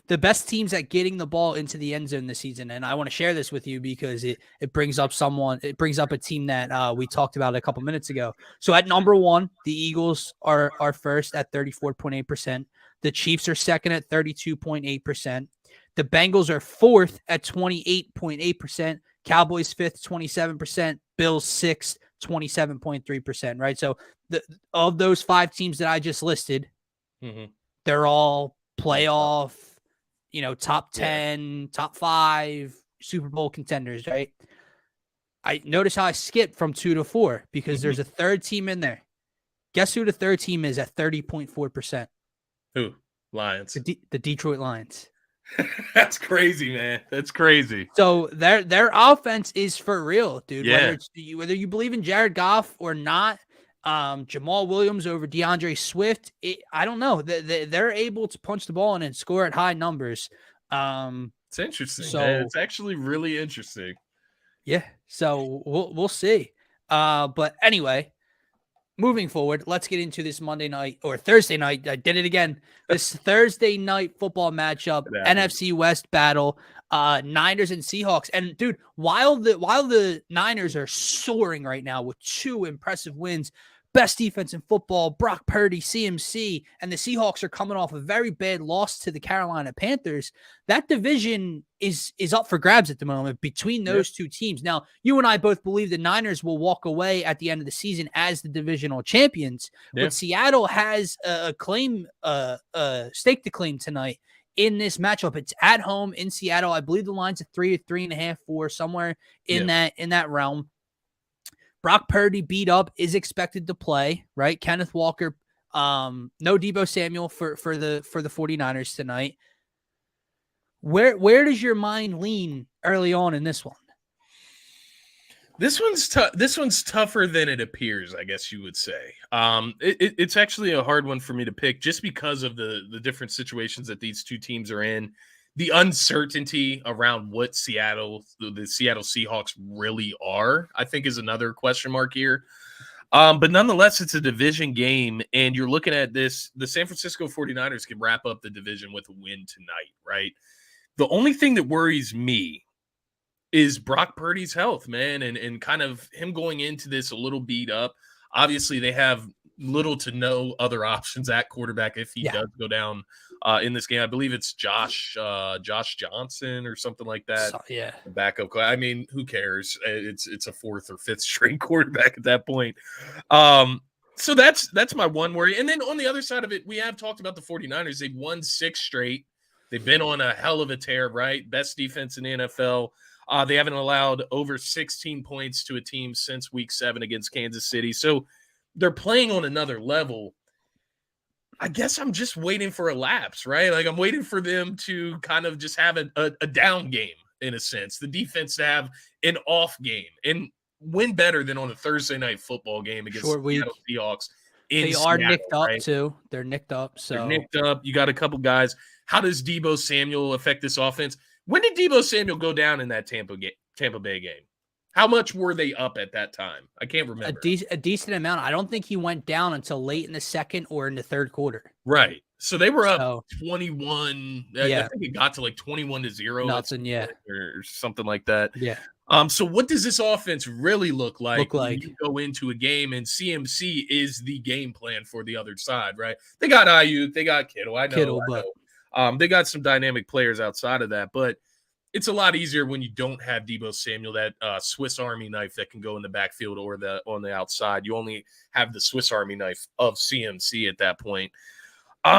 The best teams at getting the ball into the end zone this season, and I want to share this with you because it brings up a team that we talked about a couple minutes ago. So at number 1, the Eagles are first at 34.8%. The Chiefs are second at 32.8%. The Bengals are fourth at 28.8%. Cowboys fifth, 27%. Bills sixth, 27.3%, right? So of those 5 teams that I just listed, they're all playoff, top 10, top 5 Super Bowl contenders, right? I notice how I skipped from 2 to 4 because there's a third team in there. Guess who the third team is at 30.4%? Who? Lions. The Detroit Lions. That's crazy, man. That's crazy. So their offense is for real, dude. Yeah. Whether you believe in Jared Goff or not, Jamal Williams over DeAndre Swift, I don't know. They're able to punch the ball in and score at high numbers. It's interesting. Man. It's actually really interesting. Yeah. So we'll see. But anyway, moving forward, let's get into this Monday night or Thursday night. I did it again. This Thursday night football matchup, NFC West battle, Niners and Seahawks. And dude, while the Niners are soaring right now with 2 impressive wins, best defense in football, Brock Purdy, CMC, and the Seahawks are coming off a very bad loss to the Carolina Panthers. That division is up for grabs at the moment between those 2 teams. Now, you and I both believe the Niners will walk away at the end of the season as the divisional champions, but Seattle has a stake to claim tonight in this matchup. It's at home in Seattle. I believe the line's at 3 or 3.5, 4, somewhere in that realm. Brock Purdy beat up, is expected to play, right? Kenneth Walker, no Deebo Samuel for the 49ers tonight. Where does your mind lean early on in this one? This one's tougher than it appears, I guess you would say. It's actually a hard one for me to pick just because of the different situations that these 2 teams are in. The uncertainty around what the Seattle Seahawks really are, I think, is another question mark here. But nonetheless, it's a division game, and you're looking at this. The San Francisco 49ers can wrap up the division with a win tonight, right? The only thing that worries me is Brock Purdy's health, man, and kind of him going into this a little beat up. Obviously, they have little to no other options at quarterback if he does go down in this game. I believe it's Josh Johnson or something like that. The backup. I mean, who cares? It's a 4th or 5th string quarterback at that point. So that's my one worry. And then on the other side of it, we have talked about the 49ers. They've won 6 straight. They've been on a hell of a tear, right? Best defense in the NFL. They haven't allowed over 16 points to a team since week 7 against Kansas City. So they're playing on another level. I guess I'm just waiting for a lapse, right? Like I'm waiting for them to kind of just have a down game in a sense. The defense to have an off game and win better than on a Thursday night football game against the Seattle Seahawks. They are nicked up too. They're nicked up. So they're nicked up. You got a couple guys. How does Deebo Samuel affect this offense? When did Deebo Samuel go down in that Tampa Bay game? How much were they up at that time? I can't remember. A decent amount. I don't think he went down until late in the second or in the third quarter. Right. So they were up 21. I think it got to like 21-0. Nothing, or something like that. Yeah. So what does this offense really look like when you go into a game and CMC is the game plan for the other side, right? They got Ayuk, they got Kittle. I know. They got some dynamic players outside of that, but it's a lot easier when you don't have Deebo Samuel, that Swiss Army knife that can go in the backfield or on the outside. You only have the Swiss Army knife of CMC at that point.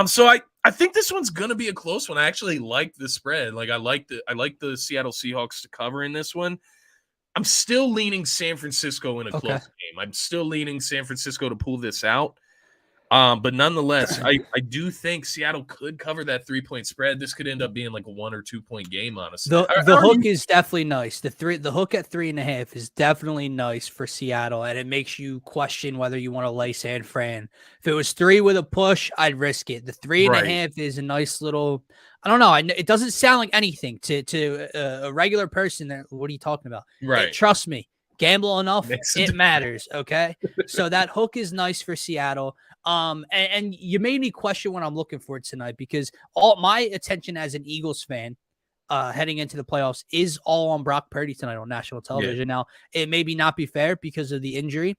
So I think this one's going to be a close one. I actually like the spread. Like I like the Seattle Seahawks to cover in this one. I'm still leaning San Francisco in a close game. I'm still leaning San Francisco to pull this out. But nonetheless, I do think Seattle could cover that 3-point spread. This could end up being like a 1 or 2 point game, honestly. The hook is definitely nice. The hook at 3.5 is definitely nice for Seattle, and it makes you question whether you want to lay San Fran. If it was 3 with a push, I'd risk it. The 3.5 is a nice little. I don't know. It doesn't sound like anything to a regular person. What are you talking about? Right. Trust me. Gamble enough, it matters. Okay. So that hook is nice for Seattle. And you made me question what I'm looking for tonight, because all my attention as an Eagles fan heading into the playoffs is all on Brock Purdy tonight on national television. Yeah. Now, it may not be fair because of the injury,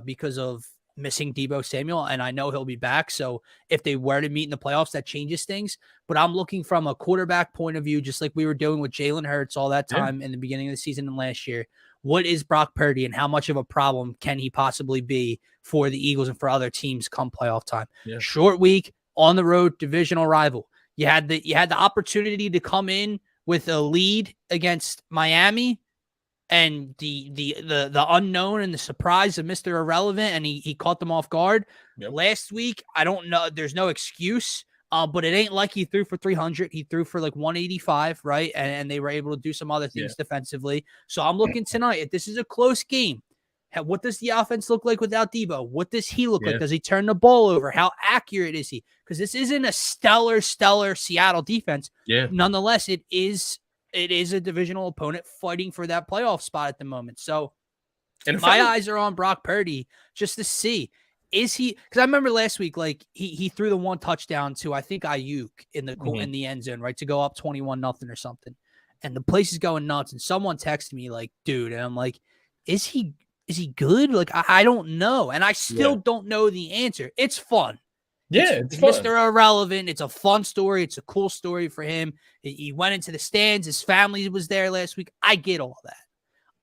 because of missing Deebo Samuel, and I know he'll be back. So if they were to meet in the playoffs, that changes things. But I'm looking from a quarterback point of view, just like we were doing with Jalen Hurts all that time in the beginning of the season and last year. What is Brock Purdy, and how much of a problem can he possibly be for the Eagles and for other teams come playoff time? Yeah. Short week, on the road, divisional rival. You had the opportunity to come in with a lead against Miami, and the unknown and the surprise of Mr. Irrelevant, and he caught them off guard. Yep. Last week, I don't know. There's no excuse. But it ain't like he threw for 300. He threw for like 185, right? And they were able to do some other things defensively. So I'm looking tonight. If this is a close game, what does the offense look like without Deebo? What does he look like? Does he turn the ball over? How accurate is he? Because this isn't a stellar Seattle defense. Yeah. Nonetheless, it is a divisional opponent fighting for that playoff spot at the moment. So my eyes are on Brock Purdy just to see. Is he? Because I remember last week, like he threw the one touchdown to, I think, Ayuk in the end zone, right, to go up 21-0 or something, and the place is going nuts. And someone texted me like, "Dude," and I'm like, "Is he good?" Like I don't know, and I still don't know the answer. It's fun. It's fun. Mr. Irrelevant. It's a fun story. It's a cool story for him. He went into the stands. His family was there last week. I get all that.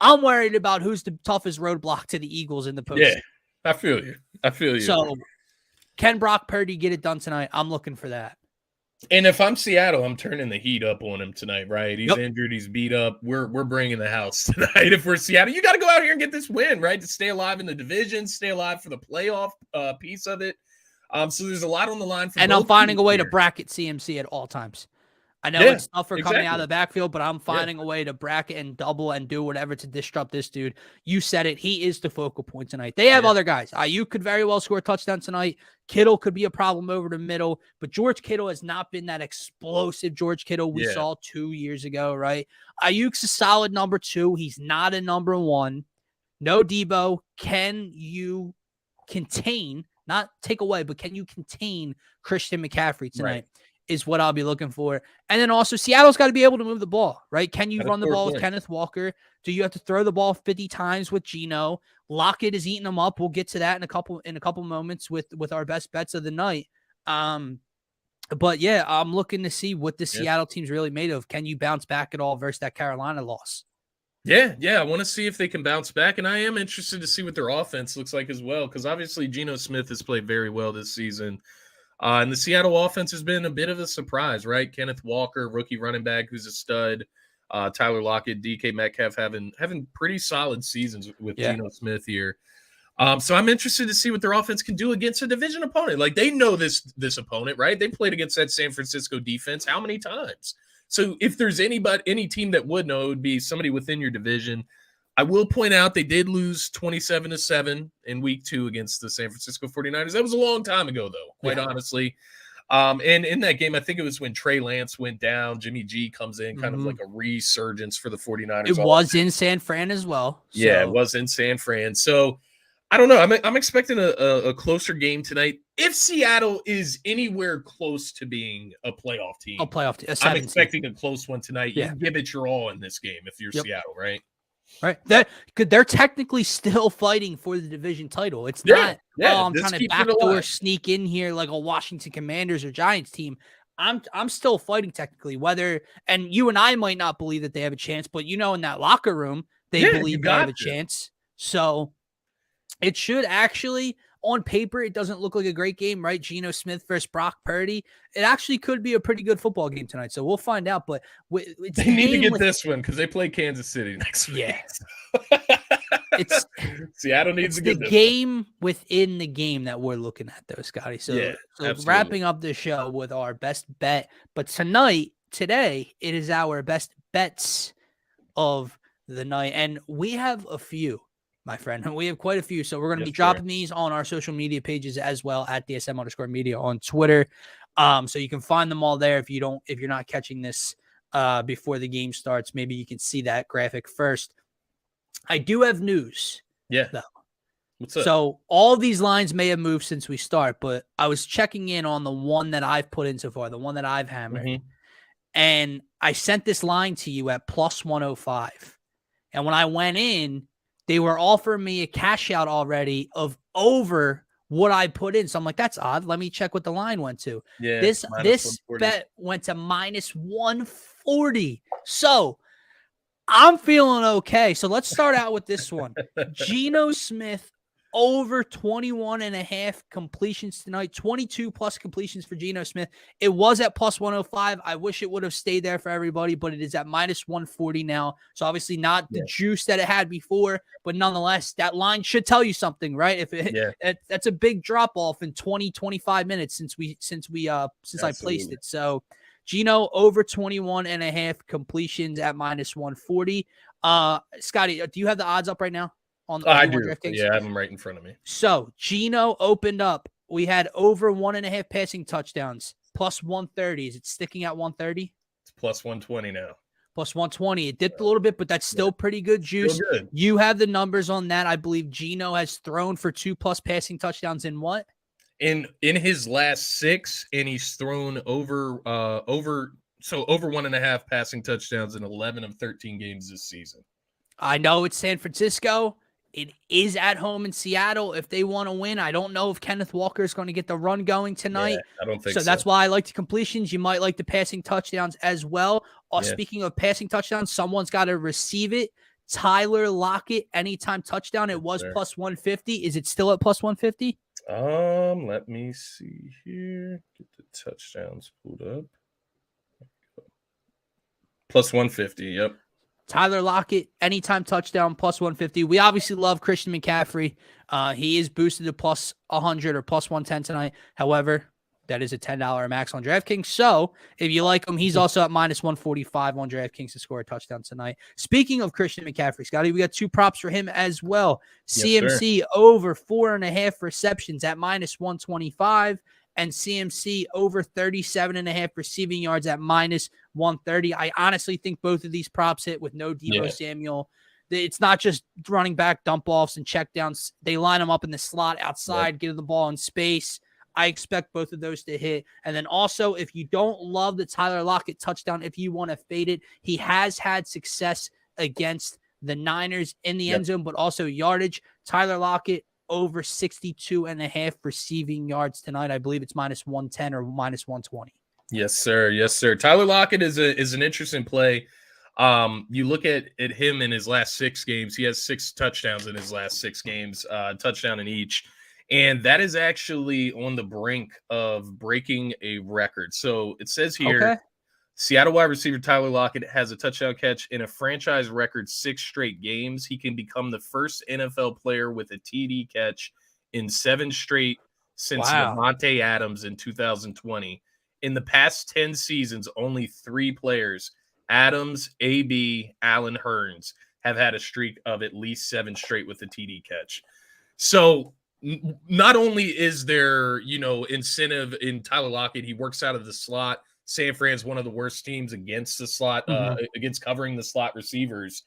I'm worried about who's the toughest roadblock to the Eagles in the postseason. Yeah. I feel you. So, can Brock Purdy get it done tonight? I'm looking for that. And if I'm Seattle, I'm turning the heat up on him tonight, right? He's injured. He's beat up. We're bringing the house tonight. If we're Seattle, you got to go out here and get this win, right? To stay alive in the division, stay alive for the playoff piece of it. So there's a lot on the line. And I'm finding a way to bracket CMC at all times. I know it's tougher coming out of the backfield, but I'm finding a way to bracket and double and do whatever to disrupt this dude. You said it. He is the focal point tonight. They have other guys. Ayuk could very well score a touchdown tonight. Kittle could be a problem over the middle, but George Kittle has not been that explosive George Kittle we saw 2 years ago, right? Ayuk's a solid number 2. He's not a number 1. No Deebo. Can you contain, not take away, but can you contain Christian McCaffrey tonight? Right. Is what I'll be looking for. And then also Seattle's got to be able to move the ball, right? Can you run the ball with Kenneth Walker? Do you have to throw the ball 50 times with Geno? Lockett is eating them up. We'll get to that in a couple moments with our best bets of the night. But yeah, I'm looking to see what the Seattle team's really made of. Can you bounce back at all versus that Carolina loss? Yeah. I want to see if they can bounce back, and I am interested to see what their offense looks like as well, because obviously Geno Smith has played very well this season. And the Seattle offense has been a bit of a surprise, right? Kenneth Walker, rookie running back, who's a stud. Tyler Lockett, DK Metcalf having pretty solid seasons with Geno Smith here. So I'm interested to see what their offense can do against a division opponent. Like, they know this opponent, right? They played against that San Francisco defense how many times? So if there's any team that would know, it would be somebody within your division. I will point out they did lose 27-7 in week 2 against the San Francisco 49ers. That was a long time ago, though, quite honestly. And in that game, I think it was when Trey Lance went down, Jimmy G comes in, kind of like a resurgence for the 49ers. It was in San Fran as well. So. Yeah, it was in San Fran. So I don't know. I'm expecting a closer game tonight. If Seattle is anywhere close to being a playoff team, I'm expecting a close one tonight. You give it your all in this game if you're Seattle, right? Right. They're technically still fighting for the division title. It's not, I'm trying to backdoor sneak in here like a Washington Commanders or Giants team. I'm still fighting technically, and you and I might not believe that they have a chance, but in that locker room, they believe they have a chance. So it should actually, on paper, it doesn't look like a great game, right? Geno Smith versus Brock Purdy. It actually could be a pretty good football game tonight. So we'll find out. But they need to get this one because they play Kansas City next week. Yeah. it's Seattle needs it's to the get game within the game that we're looking at, though, Scotty. So absolutely. wrapping up the show with our best bet, but today, it is our best bets of the night, and we have a few, my friend. We have quite a few, so we're going to be dropping these on our social media pages as well at DSM_media on Twitter. So you can find them all there. If you're not catching this before the game starts, maybe you can see that graphic first. I do have news. Yeah. Though. What's up? So all these lines may have moved since we start, but I was checking in on the one that I've put in so far, the one that I've hammered. Mm-hmm. And I sent this line to you at plus 105. And when I went in, they were offering me a cash out already of over what I put in. So I'm like, that's odd. Let me check what the line went to. Yeah, this bet went to minus 140. So I'm feeling okay. So let's start out with this one. Geno Smith over 21.5 completions tonight, 22 plus completions for Geno Smith. It was at plus 105. I wish it would have stayed there for everybody, but it is at minus 140 now. So obviously not the juice that it had before, but nonetheless, that line should tell you something, right? If that's a big drop off in 20-25 minutes since I placed it. So Geno over 21.5 completions at minus 140. Scotty, do you have the odds up right now? I do. Yeah, I have them right in front of me. So Geno opened up. We had over 1.5 passing touchdowns, plus 130. Is it sticking at 130? It's plus 120 now. Plus 120. It dipped a little bit, but that's still pretty good juice. Still good. You have the numbers on that. I believe Geno has thrown for 2+ passing touchdowns in what? In his last 6, and he's thrown over 1.5 passing touchdowns in 11 of 13 games this season. I know it's San Francisco. It is at home in Seattle. If they want to win, I don't know if Kenneth Walker is going to get the run going tonight. Yeah, I don't think so. So that's why I like the completions. You might like the passing touchdowns as well. Speaking of passing touchdowns, someone's got to receive it. Tyler Lockett, anytime touchdown. It was plus 150. Is it still at plus 150? Let me see here. Get the touchdowns pulled up. Plus 150. Yep. Tyler Lockett, anytime touchdown, plus 150. We obviously love Christian McCaffrey. He is boosted to plus 100 or plus 110 tonight. However, that is a $10 max on DraftKings. So if you like him, he's also at minus 145 on DraftKings to score a touchdown tonight. Speaking of Christian McCaffrey, Scotty, we got 2 props for him as well. Yes, CMC over 4.5 receptions at minus 125. And CMC over 37.5 receiving yards at minus 130. I honestly think both of these props hit with no Deebo Samuel. It's not just running back dump offs and check downs. They line them up in the slot outside, get the ball in space. I expect both of those to hit. And then also, if you don't love the Tyler Lockett touchdown, if you want to fade it, he has had success against the Niners in the end zone, but also yardage. Tyler Lockett over 62.5 receiving yards tonight. I believe it's minus 110 or minus 120. Yes, sir. Yes, sir. Tyler Lockett is an interesting play. You look at him in his last 6 games. He has 6 touchdowns in his last 6 games, touchdown in each. And that is actually on the brink of breaking a record. So it says here, Seattle wide receiver Tyler Lockett has a touchdown catch in a franchise record 6 straight games. He can become the first NFL player with a TD catch in 7 straight since Devontae Adams in 2020. In the past 10 seasons, only 3 players, Adams, AB, Allen Hurns, have had a streak of at least 7 straight with a TD catch. So not only is there, incentive in Tyler Lockett, he works out of the slot. San Fran's one of the worst teams against the slot, against covering the slot receivers.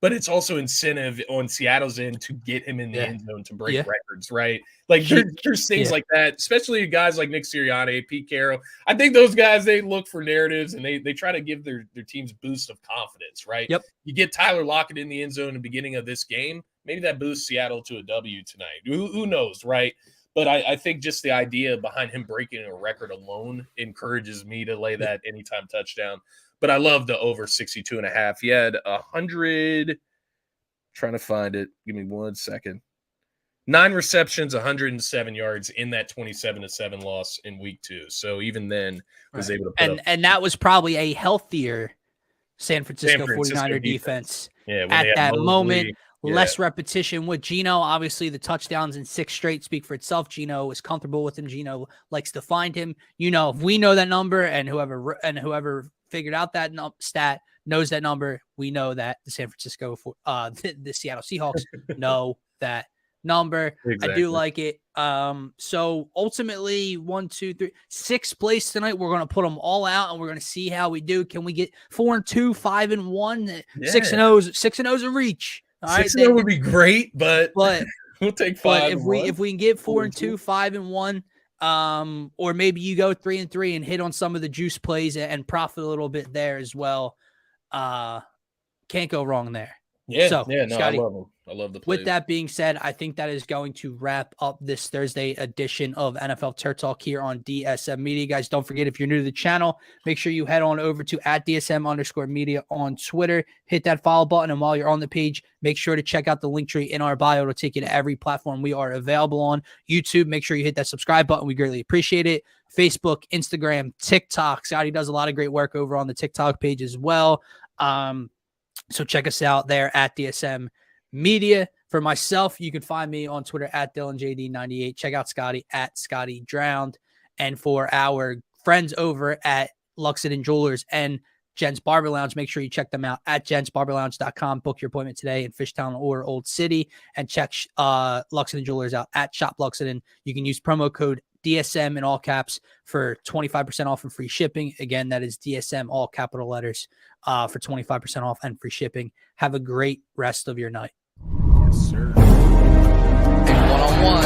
But it's also incentive on Seattle's end to get him in the end zone to break records, right? Like there's things like that, especially guys like Nick Sirianni, Pete Carroll. I think those guys, they look for narratives and they try to give their teams boost of confidence, right? Yep. You get Tyler Lockett in the end zone in the beginning of this game, maybe that boosts Seattle to a W tonight. Who knows, right? But I think just the idea behind him breaking a record alone encourages me to lay that anytime touchdown. But I love the over 62.5. He had 100. Trying to find it. Give me 1 second. 9 receptions, 107 yards in that 27-7 loss in week 2. So even then, was able to put up. And that was probably a healthier San Francisco 49er defense at that moment. less repetition with Geno. Obviously, the touchdowns in 6 straight speak for itself. Geno is comfortable with him. Geno likes to find him. If we know that number, and whoever figured out that stat knows that number, we know that the the Seattle Seahawks know that number. Exactly. I do like it. So ultimately 1, 2, 3, 6th place tonight. We're going to put them all out and we're going to see how we do. Can we get 4-2, 5-1, 6-0? 6-0 is a reach. All 6-0 would be great, but we'll take 5. But if we can get 4-2, 5-1, or maybe you go 3-3 and hit on some of the juice plays and profit a little bit there as well. Can't go wrong there. Scotty, I love them. I love the plays. With that being said, I think that is going to wrap up this Thursday edition of NFL Turf Talk here on DSM Media. Guys, don't forget, if you're new to the channel, make sure you head on over to @DSM_media on Twitter. Hit that follow button, and while you're on the page, make sure to check out the link tree in our bio. It'll take you to every platform we are available on. YouTube, make sure you hit that subscribe button. We greatly appreciate it. Facebook, Instagram, TikTok. Scotty does a lot of great work over on the TikTok page as well. So check us out there at DSM Media. For myself, you can find me on Twitter at DylanJD98. Check out Scotty at Scotty Drowned. And for our friends over at Luxon Jewelers and Gents Barber Lounge, make sure you check them out at gentsbarberlounge.com. Book your appointment today in Fishtown or Old City, and check Luxon Jewelers out at Shop Luxon. You can use promo code DSM in all caps for 25% off and free shipping. Again, that is DSM, all capital letters, for 25% off and free shipping. Have a great rest of your night. Yes, sir. And one-on-one.